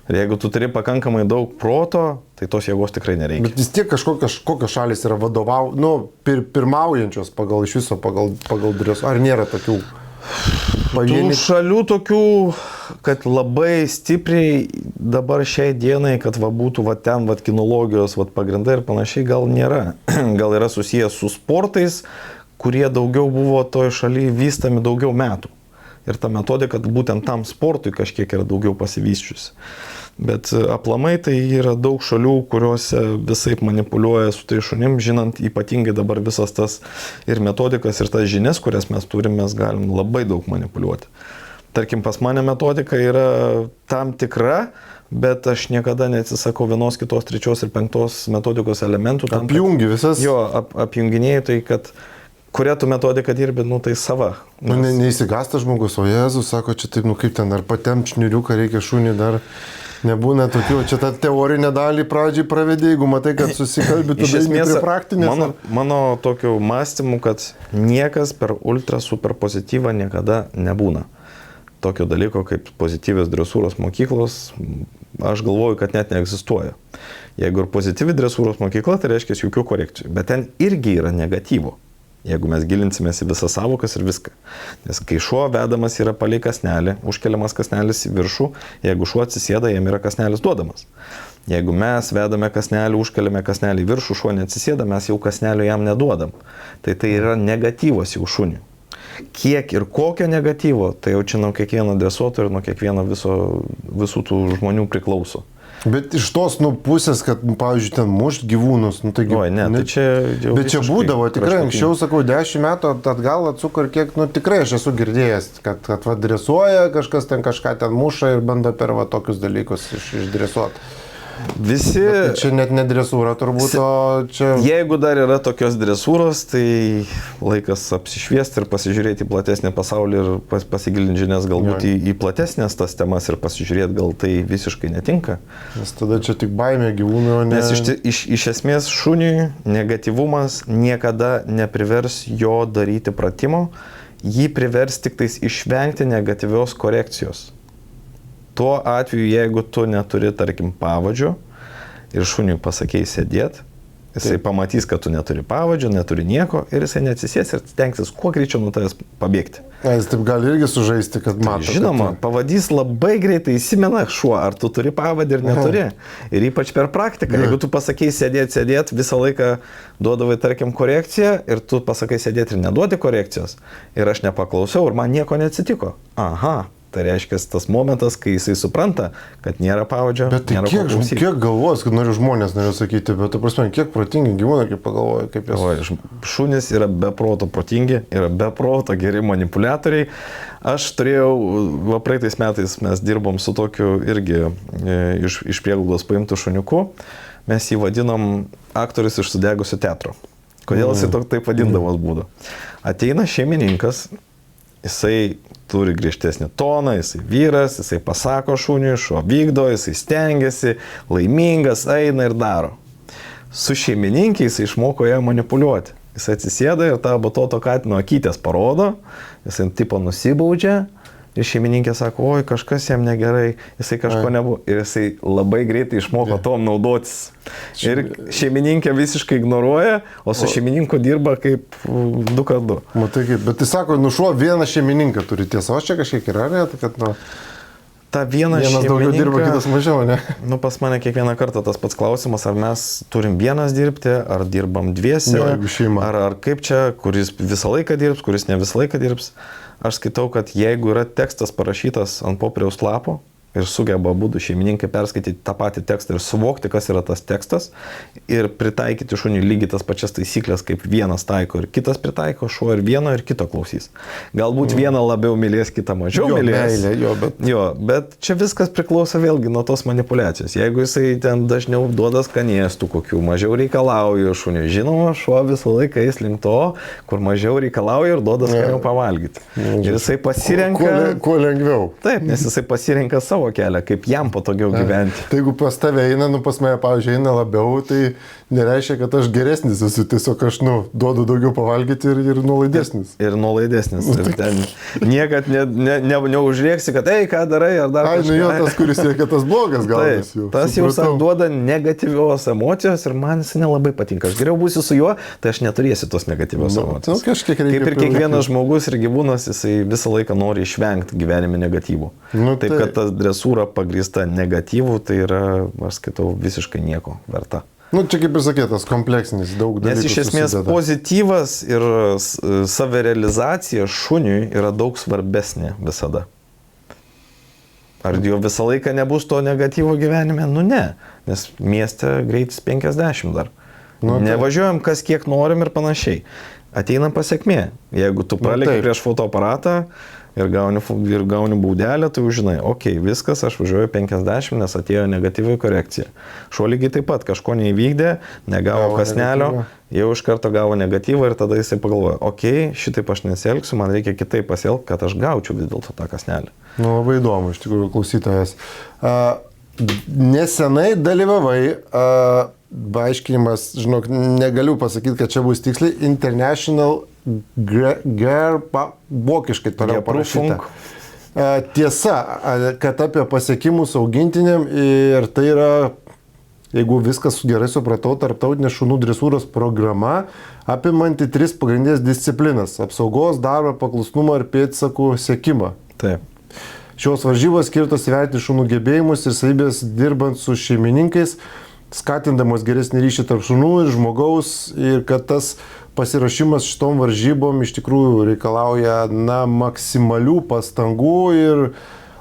Speaker 2: Ir jeigu tu turi pakankamai daug proto, tai tos jėgos tikrai nereikia.
Speaker 1: Bet vis tiek kokios šalis yra pirmaujančios pagal dresų. Ar nėra tokių?
Speaker 2: Tų šalių tokių, kad labai stipriai dabar šiai dienai, kad būtų ten kinologijos pagrindai ir panašiai, gal nėra. Gal yra susijęs su sportais, kurie daugiau buvo toje šalyje vystami daugiau metų. Ir ta metodika būtent tam sportui kažkiek yra daugiau pasivysčiusi. Bet aplamai tai yra daug šalių, kuriuose visai manipuliuoja su tai šunim, žinant ypatingai dabar visas tas ir metodikas, ir tas žinias, kurias mes turime, mes galim labai daug manipuliuoti. Tarkim, pas mane metodika yra tam tikra, bet aš niekada neatsisakau vienos, kitos, trečios ir penktos metodikos elementų.
Speaker 1: Apjungi visas?
Speaker 2: Jo, apjunginėjai tai, kad kurią tu metodiką dirbi, tai sava.
Speaker 1: Nu, neįsigasta žmogus, o Jėzus sako, čia taip, kaip ten, ar patem šniuriuką reikia šunį dar. Nebūna tokių, čia tą teorinę dalį pradžiai pravedė, jeigu matai, kad susikalbė, tada eini prie praktinės.
Speaker 2: Mano tokiu mąstymu, kad niekas per ultra super pozityvą niekada nebūna. Tokio dalyko kaip pozityvios dresūros mokyklos, aš galvoju, kad net neegzistuoja. Jeigu ir pozityvi dresūros mokykla, tai reiškia jokių korekcijų, bet ten irgi yra negatyvų. Jeigu mes gilinsimės į visas savokas ir viską. Nes kai šuo vedamas yra palei kasnelį, užkeliamas kasnelis į viršų, jeigu šuo atsisėda, jam yra kasnelis duodamas. Jeigu mes vedame kasnelį, užkeliame kasnelį į viršų, šuo neatsisėda, mes jau kasnelio jam neduodam. Tai yra negatyvas jau šuniui. Kiek ir kokio negatyvo, tai jau čia nuo kiekvieno dresuotojo ir nuo kiekvieno visų tų žmonių priklauso.
Speaker 1: Bet iš tos pusės, kad, pavyzdžiui, ten mušt gyvūnus, taigi...
Speaker 2: Oi, ne, tai čia jau
Speaker 1: bet čia būdavo, tikrai, anksčiau, sakau, 10 metų atgal atsuko ir kiek, tikrai aš esu girdėjęs, kad dresuoja, kažkas ten kažką ten muša ir bando per tokius dalykus išdresuoti.
Speaker 2: Visi...
Speaker 1: Bet čia net nedresūra turbūt, o čia...
Speaker 2: Jeigu dar yra tokios dresūros, tai laikas apsišviesti ir pasižiūrėti į platesnį pasaulį ir pasigilinti žinias galbūt į platesnės tas temas ir pasižiūrėti, gal tai visiškai netinka.
Speaker 1: Nes tada čia tik baimė gyvūnų, o ne...
Speaker 2: Nes iš esmės šuniui negatyvumas niekada neprivers jo daryti pratimo, jį privers tik tais išvengti negatyvios korekcijos. Tuo atveju, jeigu tu neturi, tarkim, pavadžio ir šuniui pasakei sėdėt, jisai pamatys, kad tu neturi pavadžio, neturi nieko ir jisai neatsisės ir stengsis kuo greičiau nuo tavęs pabėgti.
Speaker 1: Jis taip gali irgi sužaisti, kad mato.
Speaker 2: Žinoma, pavadys labai greitai įsimena šuo, ar tu turi pavadį ir neturi. Ir ypač per praktiką. Jeigu tu pasakei sėdėt, visą laiką duodavai, tarkim, korekciją ir tu pasakai sėdėt ir neduodi korekcijos ir aš nepaklausiau ir man nieko neatsitiko. Aha. Tai reiškia tas momentas, kai jisai supranta, kad nėra pavadžio.
Speaker 1: Bet tai kiek galvos, kad žmonės noriu sakyti, bet, prasme, kiek protingi gyvūnai, kaip pagalvoja, kaip jos...
Speaker 2: Šunys yra be proto protingi, yra be proto geri manipuliatoriai. Aš turėjau, praeitais metais mes dirbom su tokiu irgi iš prieglaudos paimtų šuniuku. Mes jį vadinom aktorius iš sudegusio teatro. Kodėl jisai taip vadindamas būdų? Ateina šeimininkas, jisai turi griežtesnį toną, jisai vyras, jisai pasako šuniui, šuo vykdo, jisai stengiasi, laimingas, eina ir daro. Su šeimininkė jisai išmoko ją manipuliuoti. Jisai atsisėda ir tą batoto katino akytės parodo, jisai tipo nusibaudžia ir šeimininkė sako, oi, kažkas jam negerai, jisai kažko nebuvo. Ir jisai labai greitai išmoko tom naudotis. Ir šeimininkė visiškai ignoruoja, o su šeimininku dirba kaip 2x2.
Speaker 1: Matai kaip, bet jis sako, šuo vieną šeimininką turi, tiesa, o čia kažkiek yra, ne? Kad,
Speaker 2: ta vienas
Speaker 1: daugiau dirba, kitas mažiau, ne?
Speaker 2: Pas mane kiekvieną kartą tas pats klausimas, ar mes turim vienas dirbti, ar dirbam dviese, ar kaip čia, kuris visą laiką dirbs, kuris ne visą laiką dirbs. Aš skaitau, kad jeigu yra tekstas parašytas ant popieriaus lapo ir sugeba abudu šeimininkai perskaityti tą patį tekstą ir suvokti, kas yra tas tekstas ir pritaikyti šuniui lygiai tas pačias taisyklės, kaip vienas taiko ir kitas pritaiko, šuo ir vieno ir kito klausys. Galbūt vieną labiau mylės, kitą mažiau mylės. Bet čia viskas priklauso vėlgi nuo tos manipulacijos. Jeigu jisai ten dažniau duoda skanėstų kokių, mažiau reikalauja šuniui, žinoma, šuo visą laiką eis link to, kur mažiau reikalauja ir duoda skaniau pavalgyti. Ir jisai pasirenka...
Speaker 1: Kuo lengviau.
Speaker 2: Taip, nes jisai pasirenka savo kelią, kaip jam patogiau gyventi.
Speaker 1: Tai jeigu pas tave eina, pas mane, pavyzdžiui, eina labiau, tai nereiškia, kad aš geresnis esu, tiesiog aš, duodu daugiau pavalgyti ir nuolaidesnis.
Speaker 2: Ir nuolaidesnis. Ir ten niekad neužrėksi, kad, ką darai, ar dar kažką.
Speaker 1: Jo, tas, kuris siekia, tas blogas galas jau.
Speaker 2: Tas jau duoda negatyvios emocijos ir man jis nelabai patinka. Aš geriau būsiu su juo, tai aš neturėsiu tos negatyvios emocijos. Kaip ir kiekvienas žmogus ir gyvūnas, jisai visą laiką nori išvengti gyvenime negatyvų. Taip, kad tas dresūra pagrįsta negatyvų, tai yra, aš skaitau, visiškai nieko verta.
Speaker 1: Čia kaip ir sakėtas, kompleksinis, daug dalykų.
Speaker 2: Nes iš esmės pozityvas ir savirealizacija šuniui yra daug svarbesnė visada. Ar jo visą laiką nebus to negatyvo gyvenime? Nu ne, nes mieste greitis 50 dar.
Speaker 1: Nu,
Speaker 2: Nevažiuojam kas kiek norim ir panašiai. Ateina pasiekmė. Jeigu tu praleki prieš fotoaparatą ir gauni baudelę, tai žinai, okei, viskas, aš važiuoju 50, nes atėjo negatyvi korekcija. Šuo lygiai taip pat kažko neįvykdė, negavo kasnelio, jau iš karto gavo negatyvą ir tada jisai pagalvoja, okei, šitaip aš nesielgsiu, man reikia kitaip pasielgti, kad aš gaučiau vis dėlto tą kasnelį.
Speaker 1: Nu, labai įdomu, iš tikrųjų, klausytojas. Nesenai dalyvavai, paaiškinimas, žinok, negaliu pasakyti, kad čia bus tiksliai, International vokiškai toliau parašyta. Tiesa, kad apie pasiekimus augintiniam ir tai yra, jeigu viskas gerai supratau, tarptautinė šunų dresūros programa, apimanti 3 pagrindinės disciplinas - apsaugos, darbo, paklusnumo ir pėdsakų sekimą.
Speaker 2: Taip.
Speaker 1: Šios varžybos skirtos įvertinti šunų gebėjimus ir savybės dirbant su šeimininkais, skatindamos geresnį ryšį tarp šunų ir žmogaus, ir kad tas pasiruošimas šitom varžybom iš tikrųjų reikalauja maksimalių pastangų ir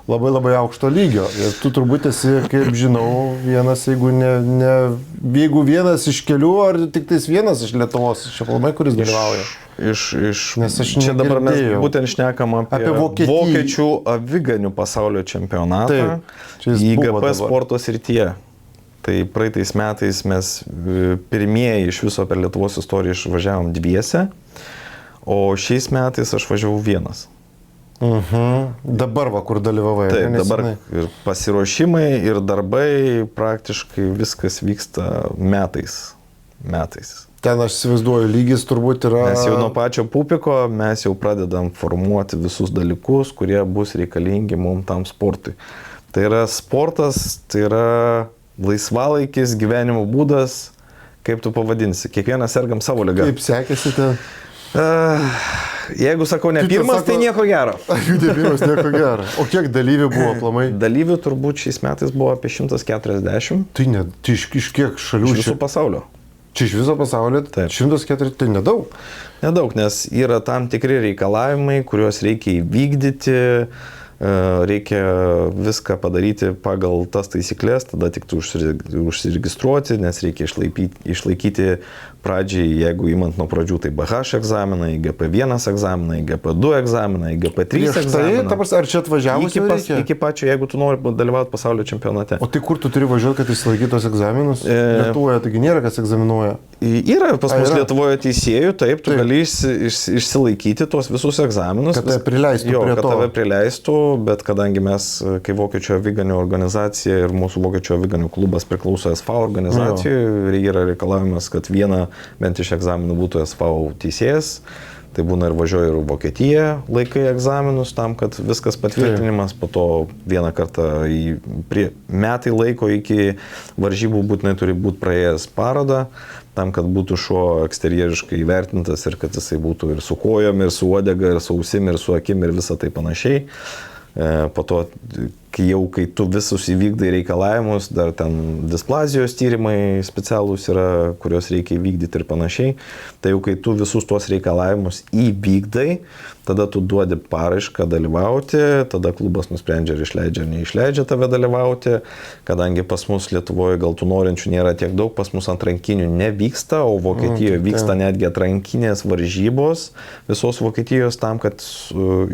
Speaker 1: labai labai aukšto lygio. Ir tu turbūt esi, kaip žinau, vienas, jeigu vienas iš kelių, ar tik tais vienas iš Lietuvos, iš aplamai, kuris dalyvauja.
Speaker 2: Čia dabar mes būtent šnekam apie vokiečių aviganių pasaulio čempionatą IGP sporto srityje. Tai praeitais metais mes pirmieji iš viso per Lietuvos istoriją išvažiavom dviese, o šiais metais aš važiavau vienas.
Speaker 1: Dabar kur dalyvavai?
Speaker 2: Taip, dabar ir pasiruošimai, ir darbai, praktiškai viskas vyksta metais.
Speaker 1: Ten aš įsivaizduoju, lygis turbūt yra...
Speaker 2: Mes jau nuo pačio pupiko, mes jau pradedam formuoti visus dalykus, kurie bus reikalingi mums tam sportui. Tai yra sportas, tai yra laisvalaikis, gyvenimo būdas, kaip tu pavadinsi. Kiekvienas sergam savo ligą.
Speaker 1: Kaip sekėsi ten?
Speaker 2: Jeigu sakau ne pirmas, tai nieko gero.
Speaker 1: Ne pirmas, nieko gero. O kiek dalyvių buvo aplamai?
Speaker 2: Dalyvių turbūt šiais metais buvo apie 140.
Speaker 1: Tai iš kiek šalių?
Speaker 2: Iš viso pasaulio.
Speaker 1: Čia iš viso pasaulio?
Speaker 2: Taip.
Speaker 1: 140, tai nedaug.
Speaker 2: Nedaug, nes yra tam tikri reikalavimai, kuriuos reikia įvykdyti. Reikia viską padaryti pagal tas taisyklės, tada tik tu užsiregistruoti, nes reikia išlaikyti pradžiai, jeigu įmant nuo pradžių, tai BH egzaminą, IGP1 egzaminą, IGP2 egzaminą, IGP3 egzaminą.
Speaker 1: Ar čia atvažiavus
Speaker 2: iki pačio, jeigu tu nori dalyvauti pasaulio čempionate.
Speaker 1: O tai kur tu turi važiuoti, kad išsilaikyt tos egzaminus? Lietuvoje, taigi nėra, kas egzaminuoja.
Speaker 2: Yra pas mus Lietuvoje teisėjų, taip, tu gali išsilaikyti tos visus egzaminus.
Speaker 1: Kad tave prileistų prie to.
Speaker 2: Kad tave prileistų, bet kadangi mes, kaip Vokiečių aviganių organizacija ir mūsų Vokiečių aviganių klubas priklauso SV organizacijai, yra reikalavimas, kad viena bent iš egzaminų būtų SV teisėjas. Tai būna ir važiuoja ir Vokietija laikai egzaminus tam, kad viskas patvirtinimas, po to vieną kartą metai laiko iki varžybų būtinai turi būti praėjęs parodą, tam, kad būtų šuo eksterjeriškai įvertintas ir kad jisai būtų ir su kojom, ir su uodega, ir su ausim, ir su akim, ir visą tai panašiai. Po to, kai tu visus įvykdai reikalavimus, dar ten displazijos tyrimai specialūs yra, kuriuos reikia įvykdyti ir panašiai, tai jau kai tu visus tuos reikalavimus įvykdai, tada tu duodi paraišką dalyvauti, tada klubas nusprendžia, ar išleidžia ar neišleidžia tave dalyvauti, kadangi pas mus Lietuvoje gal tų norinčių nėra tiek daug, pas mus atrankinių nevyksta, o Vokietijoje vyksta netgi atrankinės varžybos visos Vokietijos tam, kad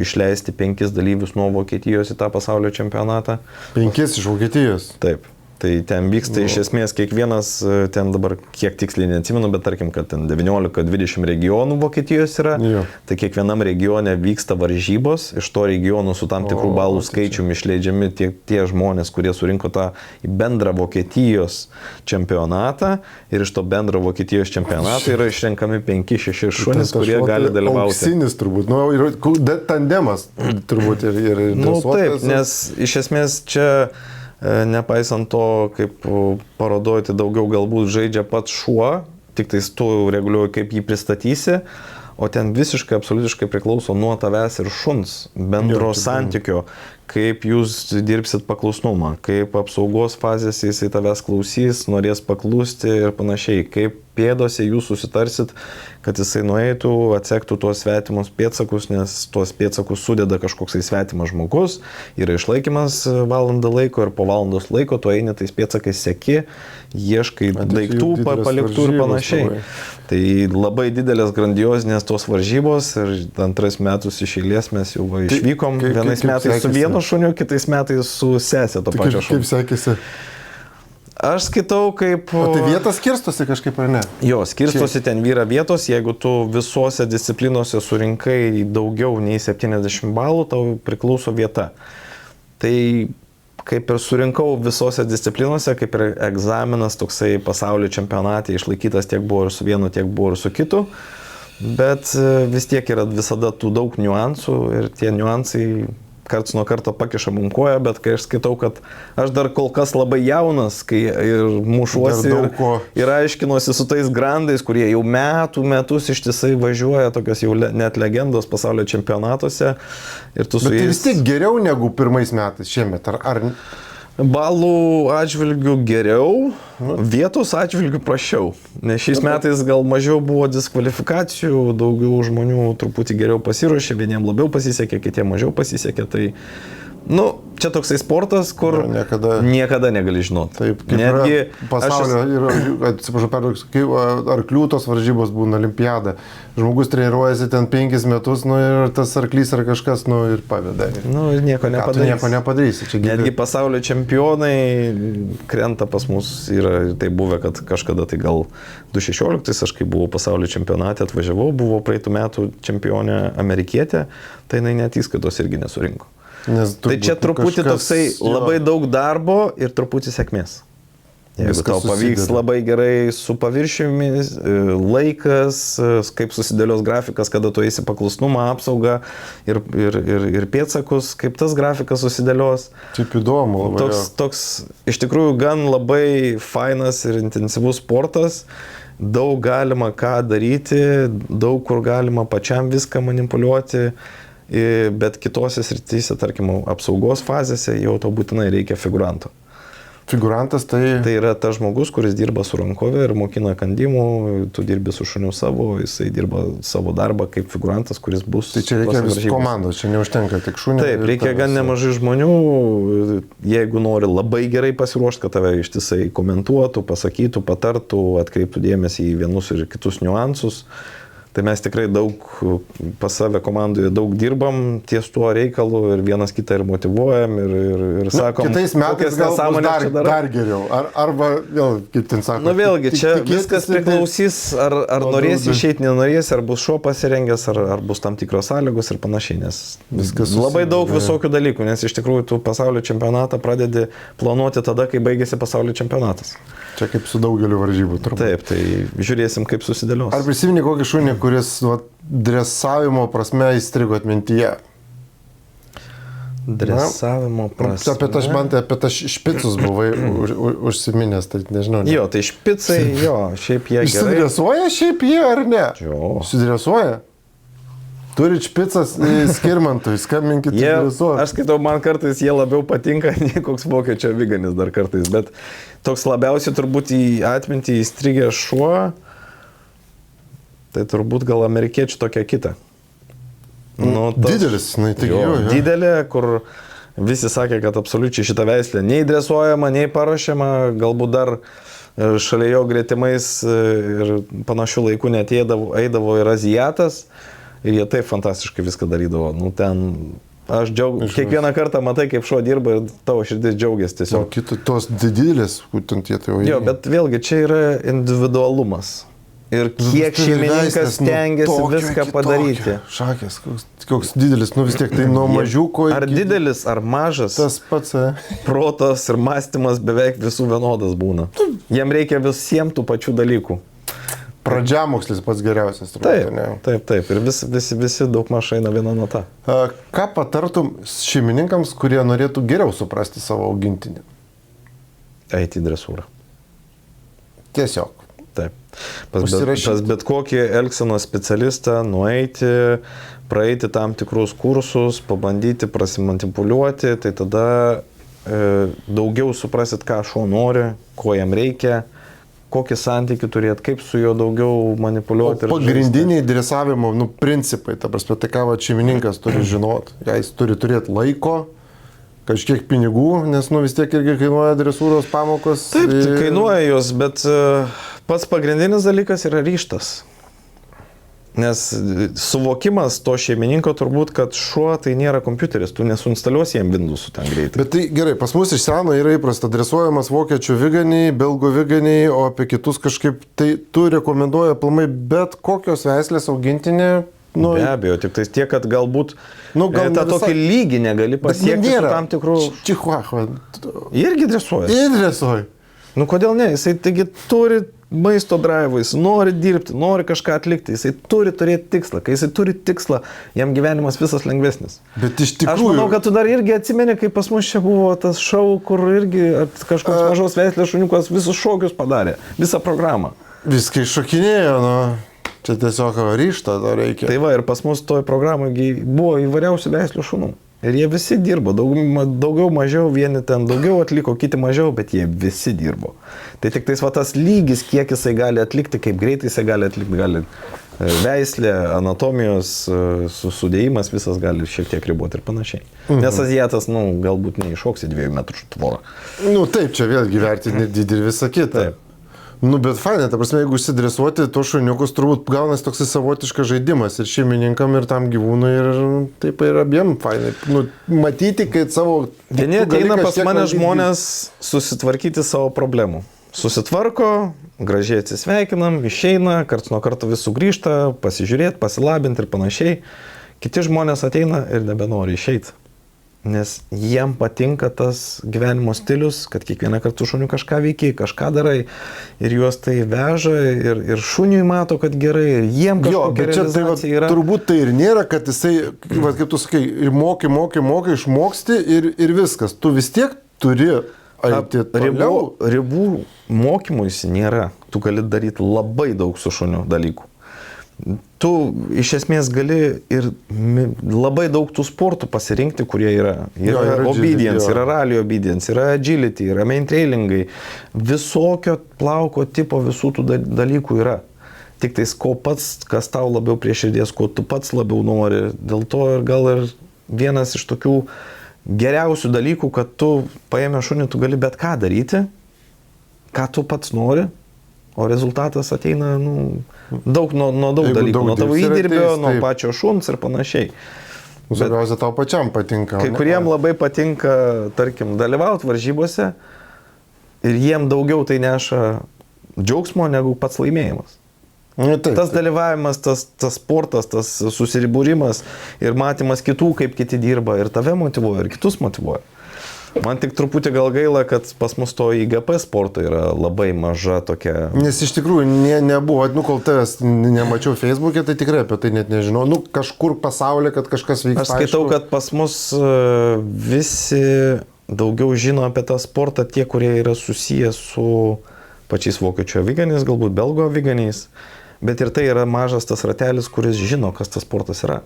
Speaker 2: išleisti 5 dalyvius nuo Vokietijos į tą pasaulio čempionatą.
Speaker 1: 5 iš Vokietijos?
Speaker 2: Taip. Tai ten vyksta iš esmės kiekvienas, ten dabar kiek tiksliai neatsimenu, bet tarkim, kad ten 19-20 regionų Vokietijos yra, tai kiekvienam regione vyksta varžybos, iš to regionų su tam tikrų balų skaičiumi išleidžiami tie žmonės, kurie surinko tą bendrą Vokietijos čempionatą ir iš to bendro Vokietijos čempionato yra išrenkami 5-6 šunys, kurie gali dalyvauti.
Speaker 1: Auksinis turbūt, tandemas turbūt ir
Speaker 2: taip, nes iš esmės čia nepaisant to, kaip parodoj, tai daugiau galbūt žaidžia pats šuo, tik tais tu reguliuoji, kaip jį pristatysi, o ten visiškai, absoliutiškai priklauso nuo tavęs ir šuns bendro santykio, kaip jūs dirbsit paklusnumą, kaip apsaugos fazėse jisai tavęs klausys, norės paklusti ir panašiai, kaip pėdose jūs susitarsit, kad jisai nueitų, atsektų tuos svetimus pėdsakus, nes tuos pėdsakus sudeda kažkoksai svetimas žmogus, yra išlaikymas valandą laiko ir po valandos laiko tu eini tais pėdsakais seki, ieškai daiktų paliktų ir panašiai. Tai labai didelės grandiozinės tos varžybos ir 2 metus iš eilės mes jau išvykom, vienais metais su vienu šuniu, kitais metais su sesė to pačio šuniu.
Speaker 1: Kaip sekėsi?
Speaker 2: Aš skaitau kaip...
Speaker 1: O tai vietas skirstosi kažkaip ar ne?
Speaker 2: Jo, skirstosi ten vyra vietos, jeigu tu visose disciplinose surinkai daugiau nei 70 balų, tau priklauso vieta. Tai kaip ir surinkau visose disciplinose, kaip ir egzaminas toksai pasaulio čempionate išlaikytas tiek buvo ir su vienu, tiek buvo ir su kitu, bet vis tiek yra visada tų daug niuansų ir tie niuansai karts nuo karto pakiša mum koją, bet kai aš skaitau, kad aš dar kol kas labai jaunas, kai ir mušuosi ir aiškinuosi su tais grandais, kurie jau metus ištisai važiuoja, tokios jau net legendos pasaulio čempionatuose. Ir tu su jais...
Speaker 1: Bet tai vis tiek geriau negu pirmais metais šiemet, ar...
Speaker 2: Balų atžvilgių geriau, vietos atžvilgių prašiau. Nes šiais metais gal mažiau buvo diskvalifikacijų, daugiau žmonių truputį geriau pasiruošė, vieniem labiau pasisekė, kitiem mažiau pasisekė. Tai, čia toksai sportas, kur niekada negali žinoti.
Speaker 1: Taip, kaip netgi pasaulio, atsiprašau, arklių tos varžybos būna olimpiada. Žmogus treniruojasi ten 5 metus, ir tas arklys ar kažkas, ir paveda.
Speaker 2: Ir nieko nepadarysi.
Speaker 1: Nieko nepadarysi.
Speaker 2: Netgi pasaulio čempionai krenta pas mus, yra tai buvę, kad kažkada tai gal 2016, aš kai buvau pasaulio čempionate, atvažiavau, buvo praeitų metų čempionė amerikietė, tai jinai net įskaitos irgi nesurinko. Tai čia truputį toksai labai daug darbo ir truputį sėkmės. Jeigu tau pavyks labai gerai su paviršiumi, laikas, kaip susidėlios grafikas, kada tu eisi paklusnumą, apsaugą ir pėdsakus, kaip tas grafikas susidėlios.
Speaker 1: Taip įdomu.
Speaker 2: Toks iš tikrųjų gan labai fainas ir intensyvus sportas. Daug galima ką daryti, daug kur galima pačiam viską manipuliuoti. Bet kitose srityse, tarkim, apsaugos fazėse jau to būtinai reikia figuranto.
Speaker 1: Figurantas tai...
Speaker 2: Tai yra tas žmogus, kuris dirba su rankovė ir mokina kandimų, tu dirbi su šuniu savo, jisai dirba savo darbą kaip figurantas, kuris bus...
Speaker 1: Tai čia reikia visų komandos, čia neužtenka tik šunio.
Speaker 2: Taip, reikia gan nemažai žmonių, jeigu nori labai gerai pasiruošti, kad tave ištisai komentuotų, pasakytų, patartų, atkreiptų dėmesį į vienus ir kitus niuansus. Tai mes tikrai daug pas save komandoje daug dirbam ties tuo reikalu ir vienas kitą ir motyvuojam ir sakom,
Speaker 1: kitais metais gal bus dar geriau. Arba vėl, kaip ten sako.
Speaker 2: Vėlgi, čia viskas priklausys, ar norės išeiti, nenorės, ar bus šuo pasirengęs, ar bus tam tikros sąlygos ir panašiai, nes labai daug visokių dalykų, nes iš tikrųjų tu pasaulio čempionatą pradedi planuoti tada, kai baigėsi pasaulio čempionatas.
Speaker 1: Čia kaip su daugeliu varžybų.
Speaker 2: Taip, tai žiūrėsim, kaip susidėlios.
Speaker 1: Ar prisimeni kokį šunį, kuris dresavimo prasme įstrigo atmintyje?
Speaker 2: Dresavimo prasme?
Speaker 1: Apie tą špicus buvai užsiminęs, tai nežinau.
Speaker 2: Jo, tai špicai, jo, šiaip jie gerai.
Speaker 1: Išsidresuoja šiaip jie ar ne?
Speaker 2: Jo.
Speaker 1: Išsidresuoja? Turit špicas Skirmantui, skambinkit dresuoti.
Speaker 2: Aš skaitau, man kartais jie labiau patinka, nei koks vokiečio aviganis dar kartais, bet toks labiausiai turbūt į atmintį įstrigęs šuo, tai turbūt gal amerikiečių tokia kita.
Speaker 1: Didelis,
Speaker 2: didelė, kur visi sakė, kad absoliučiai šitą veislę nei dresuojama, nei paruošiama, galbūt dar šalia jo gretimais ir panašių laikų net eidavo ir azijatas. Ir jie taip fantastiškai viską darydavo. Aš kiekvieną kartą matai, kaip šuo dirba ir tavo širdis džiaugiasi tiesiog.
Speaker 1: Tos didelės, būtent jie tai jau...
Speaker 2: Jo, bet vėlgi, čia yra individualumas. Ir kiek šeimininkas stengiasi viską padaryti.
Speaker 1: Šakės, koks didelis, vis tiek tai nuo mažiuko...
Speaker 2: Ar didelis, ar mažas.
Speaker 1: Tas pats.
Speaker 2: Protas ir mąstymas beveik visų vienodas būna. Jiem reikia visiems tų pačių dalykų.
Speaker 1: Pradžiamokslis pats geriausias.
Speaker 2: Taip. Ir visi daug maž eina viena nata.
Speaker 1: Ką patartum šeimininkams, kurie norėtų geriau suprasti savo augintinį?
Speaker 2: Eiti į dresūrą.
Speaker 1: Tiesiog.
Speaker 2: Taip. Pas bet kokį elgsenos specialistą nueiti, praeiti tam tikrus kursus, pabandyti prasimanipuliuoti, tai tada daugiau suprasit, ką šuo nori, ko jam reikia, kokį santykį turėt, kaip su juo daugiau manipuliuoti.
Speaker 1: Pagrindiniai dresavimo principai, ta prasme, tai ką šeimininkas turi žinot, jis turi turėti laiko, kažkiek pinigų, nes vis tiek irgi kainuoja dresūros pamokos.
Speaker 2: Taip, kainuoja jos, bet pats pagrindinis dalykas yra ryžtas. Nes suvokimas to šeimininko turbūt, kad šuo tai nėra kompiuteris, tu nesuinstaliuosi jam Windows'ų ten greitai.
Speaker 1: Bet tai gerai, pas mus iš seno yra įprasta dresuojamas vokiečių viganiai, belgų viganiai, o apie kitus kažkaip, tai tu rekomenduoji aplamai bet kokios veislės augintinį.
Speaker 2: Be abejo, tik tai tiek, kad galbūt gal tą tokį lygį negali pasiekti su tam tikrų...
Speaker 1: Čihuahua.
Speaker 2: Irgi dresuoja.
Speaker 1: Ir dresuoja.
Speaker 2: Kodėl ne? Jisai taigi turi maisto drive, jis nori dirbti, nori kažką atlikti, jisai turi turėti tikslą. Kai jisai turi tikslą, jam gyvenimas visas lengvesnis.
Speaker 1: Bet iš tikrųjų...
Speaker 2: Aš manau, kad tu dar irgi atsimeni, kai pas mus čia buvo tas šou, kur irgi kažkoks mažos veislės šuniukas visus šokius padarė, visą programą.
Speaker 1: Viskai šokinėjo, čia tiesiog ryžto to reikia.
Speaker 2: Tai va, ir pas mus toj programai buvo įvairiausių veislių šunų. Ir jie visi dirbo, daugiau mažiau, vieni ten daugiau atliko, kiti mažiau, bet jie visi dirbo. Tai tik tais va tas lygis, kiek jisai gali atlikti, kaip greitai jisai gali atlikti, gali veislė, anatomijos sudėjimas visas gali šiek tiek riboti ir panašiai. Nes azijatas, galbūt neiššoks į 2 metrų tvorą.
Speaker 1: Taip, čia vėlgi vertinti dydį ir visą kitą.
Speaker 2: Taip.
Speaker 1: Bet fainai, ta prasme, jeigu užsidresuoti, to šuniukus turbūt gaunasi toksai savotiškas žaidimas ir šeimininkam, ir tam gyvūnui, ir taip ir abiem fainai. Matyti, kad savo...
Speaker 2: Vieni ateina pas mane žmonės susitvarkyti savo problemų. Susitvarko, gražiai atsisveikinam, išeina, karts nuo karto vis sugrįžta, pasižiūrėti, pasilabinti ir panašiai. Kiti žmonės ateina ir nebenori išeiti. Nes jiem patinka tas gyvenimo stilius, kad kiekvieną kartą šuniu kažką veikia, kažką darai ir juos tai veža ir šuniui mato, kad gerai ir jiem kažkokia realizacija yra.
Speaker 1: Turbūt tai ir nėra, kad jisai, kaip tu sakai, moki, išmoksti ir viskas. Tu vis tiek turi eiti toliau.
Speaker 2: Ribų mokymuisi nėra. Tu gali daryti labai daug su šuniu dalykų. Tu iš esmės gali ir labai daug tų sportų pasirinkti, kurie yra. Yra obedience, yra rally obedience, yra agility, yra main trailingai. Visokio plauko tipo visų tų dalykų yra. Tik tais ko pats, kas tau labiau prie širdies, ko tu pats labiau nori. Dėl to ir gal ir vienas iš tokių geriausių dalykų, kad tu paėmė šunį, tu gali bet ką daryti, ką tu pats nori. O rezultatas ateina daug nuo daug dalykų, nuo tavo įdirbio, nuo pačio šuns ir panašiai.
Speaker 1: Svarbiausia, tau pačiam patinka.
Speaker 2: Kai kuriem labai patinka, tarkim, dalyvauti varžybose ir jiem daugiau tai neša džiaugsmo negu pats laimėjimas. Tas dalyvavimas, tas sportas, tas susiribūrimas ir matymas kitų, kaip kiti dirba ir tave motyvuoja, ir kitus motyvuoja. Man tik truputį gal gaila, kad pas mus to IGP sporto yra labai maža tokia...
Speaker 1: Nes iš tikrųjų nebuvo, kol tavęs nemačiau Facebook'e, tai tikrai apie tai net nežinau. Kažkur pasaulyje, kad kažkas vyksta.
Speaker 2: Aš skaitau, kad pas mus visi daugiau žino apie tą sportą, tie, kurie yra susiję su pačiais vokiečių aviganiais, galbūt belgo aviganiais. Bet ir tai yra mažas tas ratelis, kuris žino, kas tas sportas yra.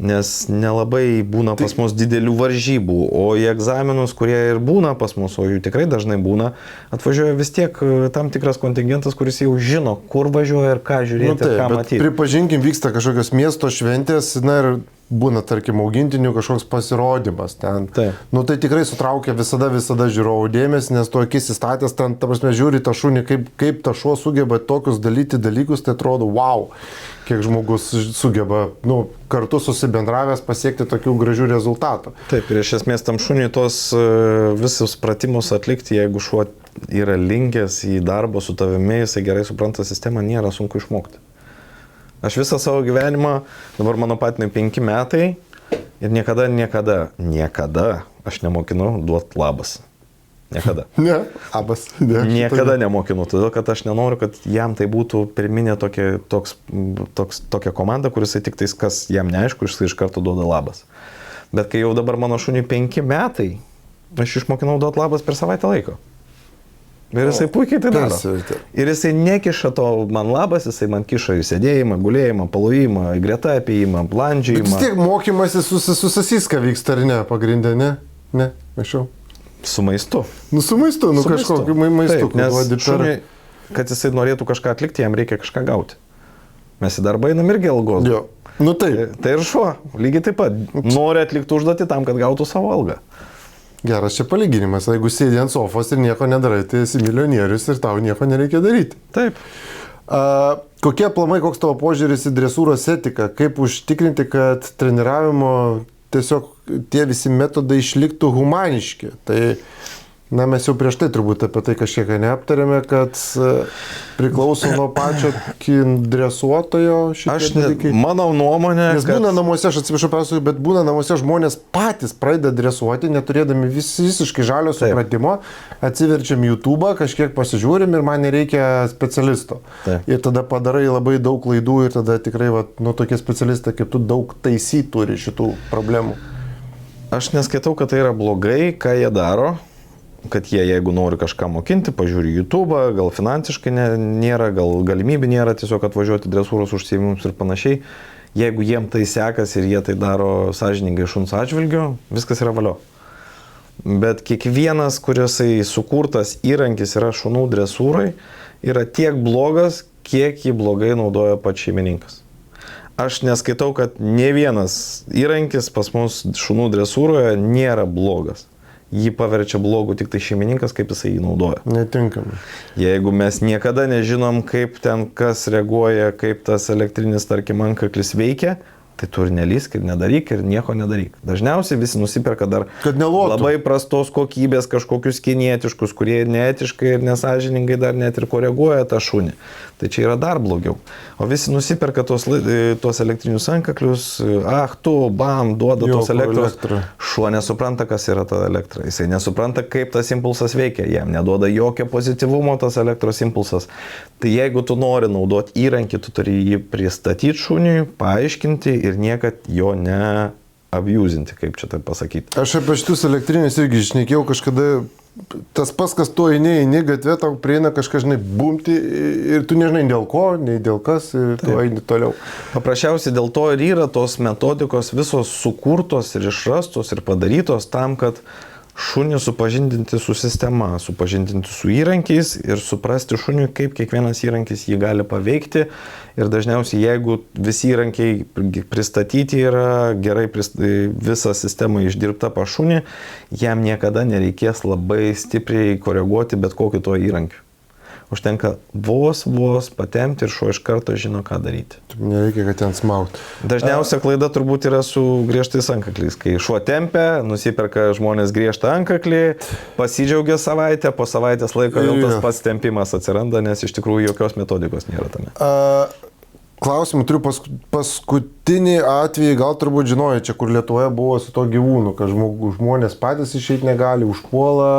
Speaker 2: Nes nelabai būna pas mus didelių varžybų, o į egzaminus, kurie ir būna pas mus, o jų tikrai dažnai būna, atvažiuoja vis tiek tam tikras kontingentas, kuris jau žino, kur važiuoja ir ką žiūrėti, ir ką matyti.
Speaker 1: Pripažinkim, vyksta kažkokios miesto šventės, ir būna, tarkim, augintinių kažkoks pasirodymas ten. Tai tikrai sutraukia visada žiūrovų dėmesį, nes tu akis įstatęs ten, ta prasme, žiūri tą šunį, kaip ta šuo sugeba tokius daryti dalykus, tai atrodo, wow, kiek žmogus sugeba, kartu susibendravęs pasiekti tokių gražių rezultatų.
Speaker 2: Taip, ir iš esmės tam šuniui tos visus pratimus atlikti, jeigu šuo yra linkęs į darbą su tavimi, jisai gerai supranta sistemą, nėra sunku išmokti. Aš visą savo gyvenimą, dabar mano patinai 5 metai ir niekada aš nemokinu duoti labas. Niekada.
Speaker 1: Labas.
Speaker 2: Niekada nemokinu, todėl kad aš nenoriu, kad jam tai būtų pirminė tokia komanda, kuris tik tais, kas jam neaišku, jis iš karto duoda labas. Bet kai jau dabar mano šuniui 5 metai, aš išmokinau duoti labas per savaitę laiko. Ir jisai puikiai tai daro.
Speaker 1: Persivertė.
Speaker 2: Ir jisai nekiša to man labas, jisai man kiša į sėdėjimą, gulėjimą, palojimą, į greta apėjimą,
Speaker 1: Bet vis
Speaker 2: blandžiojimą.
Speaker 1: tiek mokymasis su sasiska vyksta, ar ne, pagrindė, ne? Ne, anksčiau.
Speaker 2: Su maistu.
Speaker 1: Nu, su maistu, nu
Speaker 2: Su maistu.
Speaker 1: kažkokiu maistu,
Speaker 2: Taip, nes
Speaker 1: duodi per...
Speaker 2: šuniui, kad jisai norėtų kažką atlikti, jam reikia kažką gauti. Mes į darbą einam irgi algos.
Speaker 1: Jo, nu taip.
Speaker 2: Tai ir šuo, lygiai taip pat. Nori atlikti užduotį tam, kad gautų savo algą.
Speaker 1: Geras čia palyginimas, jeigu sėdi ant sofos ir nieko nedarai, tai esi milijonierius ir tau nieko nereikia daryti.
Speaker 2: Taip.
Speaker 1: Kokie planai, koks tavo požiūris į dresūros etiką, kaip užtikrinti, kad treniravimo tiesiog tie visi metodai išliktų humaniški. Tai, na, mes jau prieš tai turbūt apie tai kažkiek neaptarėme, kad priklauso nuo pačio dresuotojo šitie dalykai.
Speaker 2: Mano nuomonė,
Speaker 1: Nes būna namuose, aš atsiprašau, persuoju, bet būna namuose žmonės patys pradeda dresuoti, neturėdami visiškai žalio supratimo, atsiverčiam YouTube, kažkiek pasižiūrim ir man nereikia specialisto.
Speaker 2: Taip.
Speaker 1: Ir tada padarai labai daug klaidų ir tada tikrai, nu, tokie specialistai kaip tu daug taisyti turi šitų problemų.
Speaker 2: Aš neskaitau, kad tai yra blogai, ką jie daro, kad jie, jeigu nori kažką mokinti, pažiūri YouTube, gal finansiškai nėra, gal galimybė nėra tiesiog atvažiuoti dresūros užsiėmimus ir panašiai. Jeigu jiem tai sekas ir jie tai daro sąžiningai šuns atžvilgiu, viskas yra valio. Bet kiekvienas, kurisai sukurtas įrankis yra šunų dresūrai, yra tiek blogas, kiek jį blogai naudoja pats šeimininkas. Aš neskaitau, kad ne vienas įrankis pas mus šunų dresūroje nėra blogas. Jį paverčia blogu tik tai šeimininkas, kaip jisai jį naudoja.
Speaker 1: Netinkamai.
Speaker 2: Jeigu mes niekada nežinom, kaip ten kas reaguoja, kaip tas elektrinis, tarkim, antkaklis veikia, tai tu ir nelysk, ir nedaryk, ir nieko nedaryk. Dažniausiai visi nusiperka dar labai prastos kokybės kažkokius kinietiškus, kurie neetiškai ir nesąžiningai dar net ir koreguoja tą šunį. Tai čia yra dar blogiau. O visi nusiperka tos elektrinius antkaklius, bam, duoda tos elektros. Šuo nesupranta, kas yra ta elektra. Jisai nesupranta, kaip tas impulsas veikia. Jam neduoda jokio pozityvumo tas elektros impulsas. Tai jeigu tu nori naudoti įrankį, tu turi jį pristatyti šuniui, paaiškinti ir niekad jo neabjuzinti, kaip čia tai pasakyti.
Speaker 1: Aš apie šitus elektrinius irgi šnekėjau kažkada. Tas pas, kas tu eini gatvė, tau prieina kažką, žinai, bumti ir tu nežinai dėl ko, nei dėl kas ir tu eini toliau.
Speaker 2: Paprasčiausiai dėl to ir yra tos metodikos visos sukurtos ir išrastos ir padarytos tam, kad šunį supažindinti su sistema, supažindinti su įrankiais ir suprasti šuniui, kaip kiekvienas įrankis jį gali paveikti. Ir dažniausiai, jeigu visi įrankiai pristatyti yra gerai, visa sistema išdirbta pa šunį, jam niekada nereikės labai stipriai koreguoti bet kokį to įrankį. Užtenka vos patemti ir šuo iš karto žino, ką daryti.
Speaker 1: Nereikia, kad ten smaugti.
Speaker 2: Dažniausia klaida turbūt yra su griežtais antkakliais. Kai šuo tempia, nusiperka žmonės griežtą antkaklį, pasidžiaugia savaitę, po savaitės laiko vėl tas pats tempimas atsiranda, nes iš tikrųjų jokios metodikos nėra tame.
Speaker 1: Klausimų turiu paskutinį atvejį, gal turbūt žinojo, čia kur Lietuvoje buvo su to gyvūnu, kad žmonės patys išeiti negali, užpuola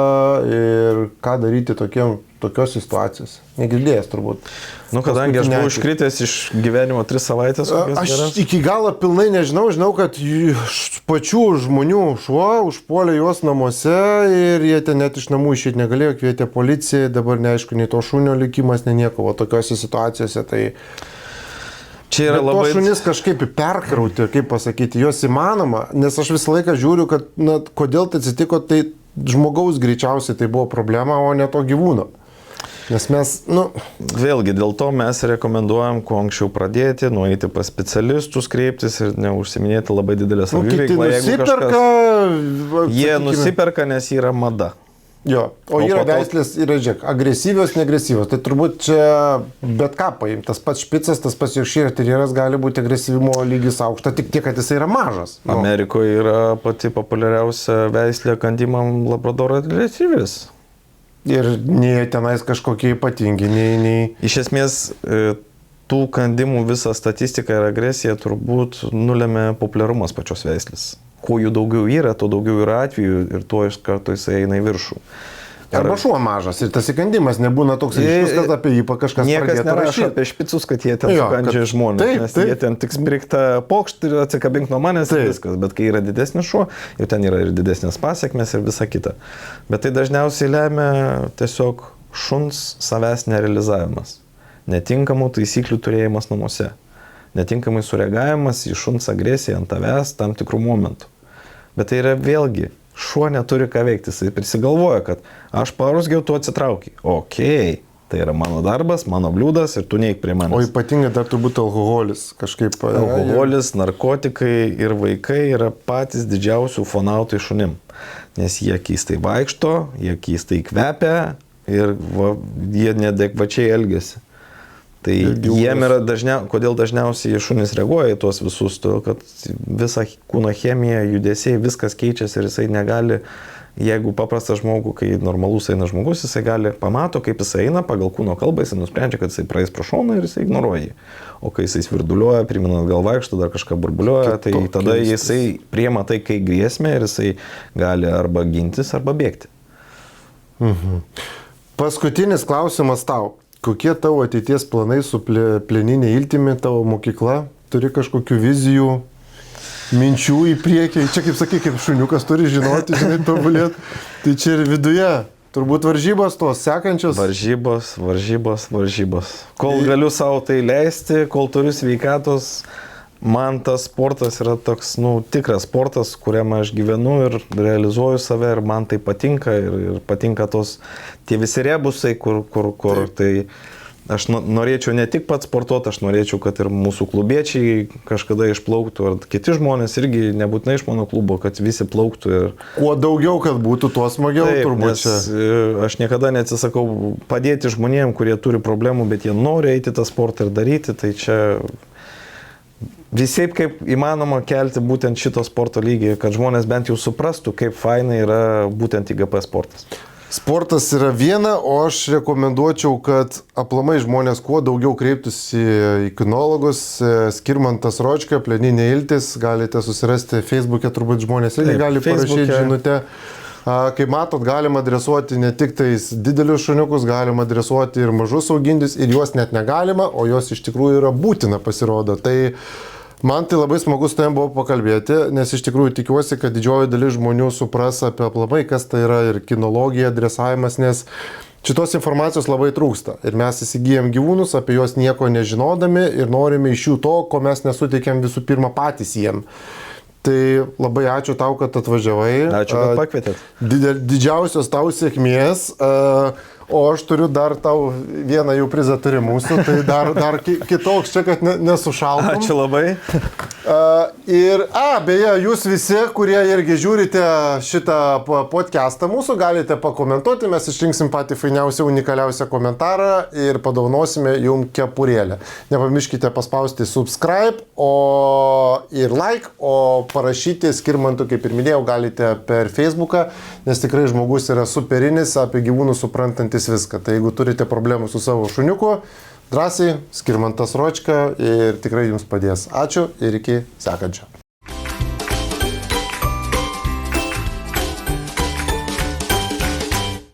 Speaker 1: ir ką daryti tokios situacijos. Negirdėjęs turbūt.
Speaker 2: Nu, kadangi aš buvau iškritęs iš gyvenimo 3 savaitės.
Speaker 1: Aš iki galo pilnai nežinau, kad pačių žmonių šuo užpuolė juos namuose ir jie ten net iš namų išeiti negalėjo, kvietė policiją, dabar neaišku, nei to šunio likimas, nei nieko, o tokiose situacijose tai...
Speaker 2: Čia yra labai...
Speaker 1: šunis kažkaip perkrauti, kaip pasakyti, jos įmanoma, nes aš visą laiką žiūriu, kad kodėl tai atsitiko, tai žmogaus greičiausiai tai buvo problema, o ne to gyvūno. Nes mes,
Speaker 2: Vėlgi, dėl to mes rekomenduojam, kuo anksčiau pradėti, nueiti pas specialistus, kreiptis ir neužsiminėti labai didelę saviveiklą. Jie nusiperka, nes yra mada.
Speaker 1: Jo, o yra veislės, yra, žiūrėk, agresyvios, neagresyvios. Tai turbūt čia bet ką paimti. Tas pats špicas, tas pats Yorkshire terjeras gali būti agresyvumo lygis aukšta, tik tiek, kad jis yra mažas.
Speaker 2: Amerikoje yra pati populiariausia veislė kandimam Labradoro retrieveris.
Speaker 1: Ir nei tenais kažkokie ypatingi, nei...
Speaker 2: Iš esmės, tų kandimų visą statistiką ir agresiją turbūt nulėmė populiarumas pačios veislės. Kuo jų daugiau yra, tuo daugiau yra atvejų ir tuo iš karto jisai eina į viršų.
Speaker 1: Arba šuo mažas ir tas įkandimas nebūna toks ryškus, kad apie jį kažkas
Speaker 2: niekas nerašo apie špicus, kad jie ten sukandžia žmonės, nes jie ten tik sprigta pokštį ir atsikabink nuo manęs ir viskas. Bet kai yra didesnis šuo, jau ten yra ir didesnės pasiekmes ir visa kita. Bet tai dažniausiai lemia tiesiog šuns savęs nerealizavimas, netinkamų taisyklių turėjimas namuose, netinkamai sureagavimas į šuns agresiją ant tavęs tam tikrų momentų. Bet tai yra vėlgi, šuo neturi ką veikti, jisai prisigalvoja, kad aš parusgiau, tu atsitraukiai. Okei, tai yra mano darbas, mano bliūdas ir tu neik prie manęs.
Speaker 1: O ypatingai dar turbūt alkoholis kažkaip.
Speaker 2: Alkoholis, narkotikai ir vaikai yra patys didžiausių fonautai šunim, nes jie keistai vaikšto, jie keistai kvepia ir jie neadekvačiai elgiasi. Tai jiem yra kodėl dažniausiai šunys reaguoja į tuos visus, todėl kad visa kūno chemija, judesiai, viskas keičiasi ir jisai negali, jeigu paprastas žmogų, kai normalus eina žmogus, jisai gali, pamato, kaip jisai eina pagal kūno kalbą, jisai nusprendžia, kad jisai praeis pro šoną ir jisai ignoruoja jį. O kai jisai svirduliuoja, priminant gal vaikšto, dar kažką burbuliuoja, tai tada jisai priema tai, kai grėsmė ir jisai gali arba gintis, arba bėgti.
Speaker 1: Paskutinis klausimas tau. Kokie tavo ateities planai su plieninė iltimi, tavo mokykla? Turi kažkokių vizijų, minčių į priekį? Čia kaip sakai, kaip šuniukas turi žinoti, žinai, tobulėti. Tai čia ir viduje. Turbūt varžybos tos sekančios.
Speaker 2: Varžybos. Kol galiu savo tai leisti, kol turiu sveikatos, man tas sportas yra toks, tikras sportas, kuriame aš gyvenu ir realizuoju save ir man tai patinka ir patinka tie visi rebusai, kur tai aš norėčiau ne tik pats sportuoti, aš norėčiau, kad ir mūsų klubiečiai kažkada išplauktų, ar kiti žmonės irgi nebūtinai iš mano klubo, kad visi plauktų. Ir...
Speaker 1: Kuo daugiau, kad būtų, tuo smagiau turbūt čia.
Speaker 2: Aš niekada neatsisakau padėti žmonėm, kurie turi problemų, bet jie nori eiti tą sportą ir daryti, tai čia... Visiaip kaip įmanoma kelti būtent šito sporto lygį, kad žmonės bent jau suprastų, kaip fainai yra būtent IGP sportas.
Speaker 1: Sportas yra viena, o aš rekomenduočiau, kad aplamai žmonės kuo daugiau kreiptųsi į kinologus. Skirmantas Ročka, plieninė iltis, galite susirasti Facebook'e, turbūt žmonės irgi gali parašyti žinutę. Kaip matot, galima adresuoti ne tik tais didelius šuniukus, galima adresuoti ir mažus augintis, ir juos net negalima, o jos iš tikrųjų yra būtina, pasirodo. Tai man tai labai smagu su tavim buvo pakalbėti, nes iš tikrųjų tikiuosi, kad didžioji dalis žmonių supras apie aplamai, kas tai yra ir kinologija, dresavimas, nes šitos informacijos labai trūksta. Ir mes įsigijam gyvūnus, apie juos nieko nežinodami ir norime iš jų to, ko mes nesuteikėm visų pirma patys jiem. Tai labai ačiū tau, kad atvažiavai.
Speaker 2: Ačiū, kad pakvietėt.
Speaker 1: Didžiausios tau sėkmės. O aš turiu dar tau vieną jau prizą turi mūsų, tai dar kitoks čia, kad nesušaltum.
Speaker 2: Ačiū labai.
Speaker 1: Beje, jūs visi, kurie irgi žiūrite šitą podcastą mūsų, galite pakomentuoti, mes išrinksim patį fainiausią, unikaliausią komentarą ir padovanosime jums kepurėlę. Nepamirškite paspausti subscribe ir like, o parašyti Skirmantu, kaip ir minėjau, galite per Facebooką, nes tikrai žmogus yra superinis, apie gyvūnus suprantantis viską. Tai jeigu turite problemų su savo šuniuku, drąsiai Skirmantas Ročka ir tikrai jums padės. Ačiū ir iki sekančio.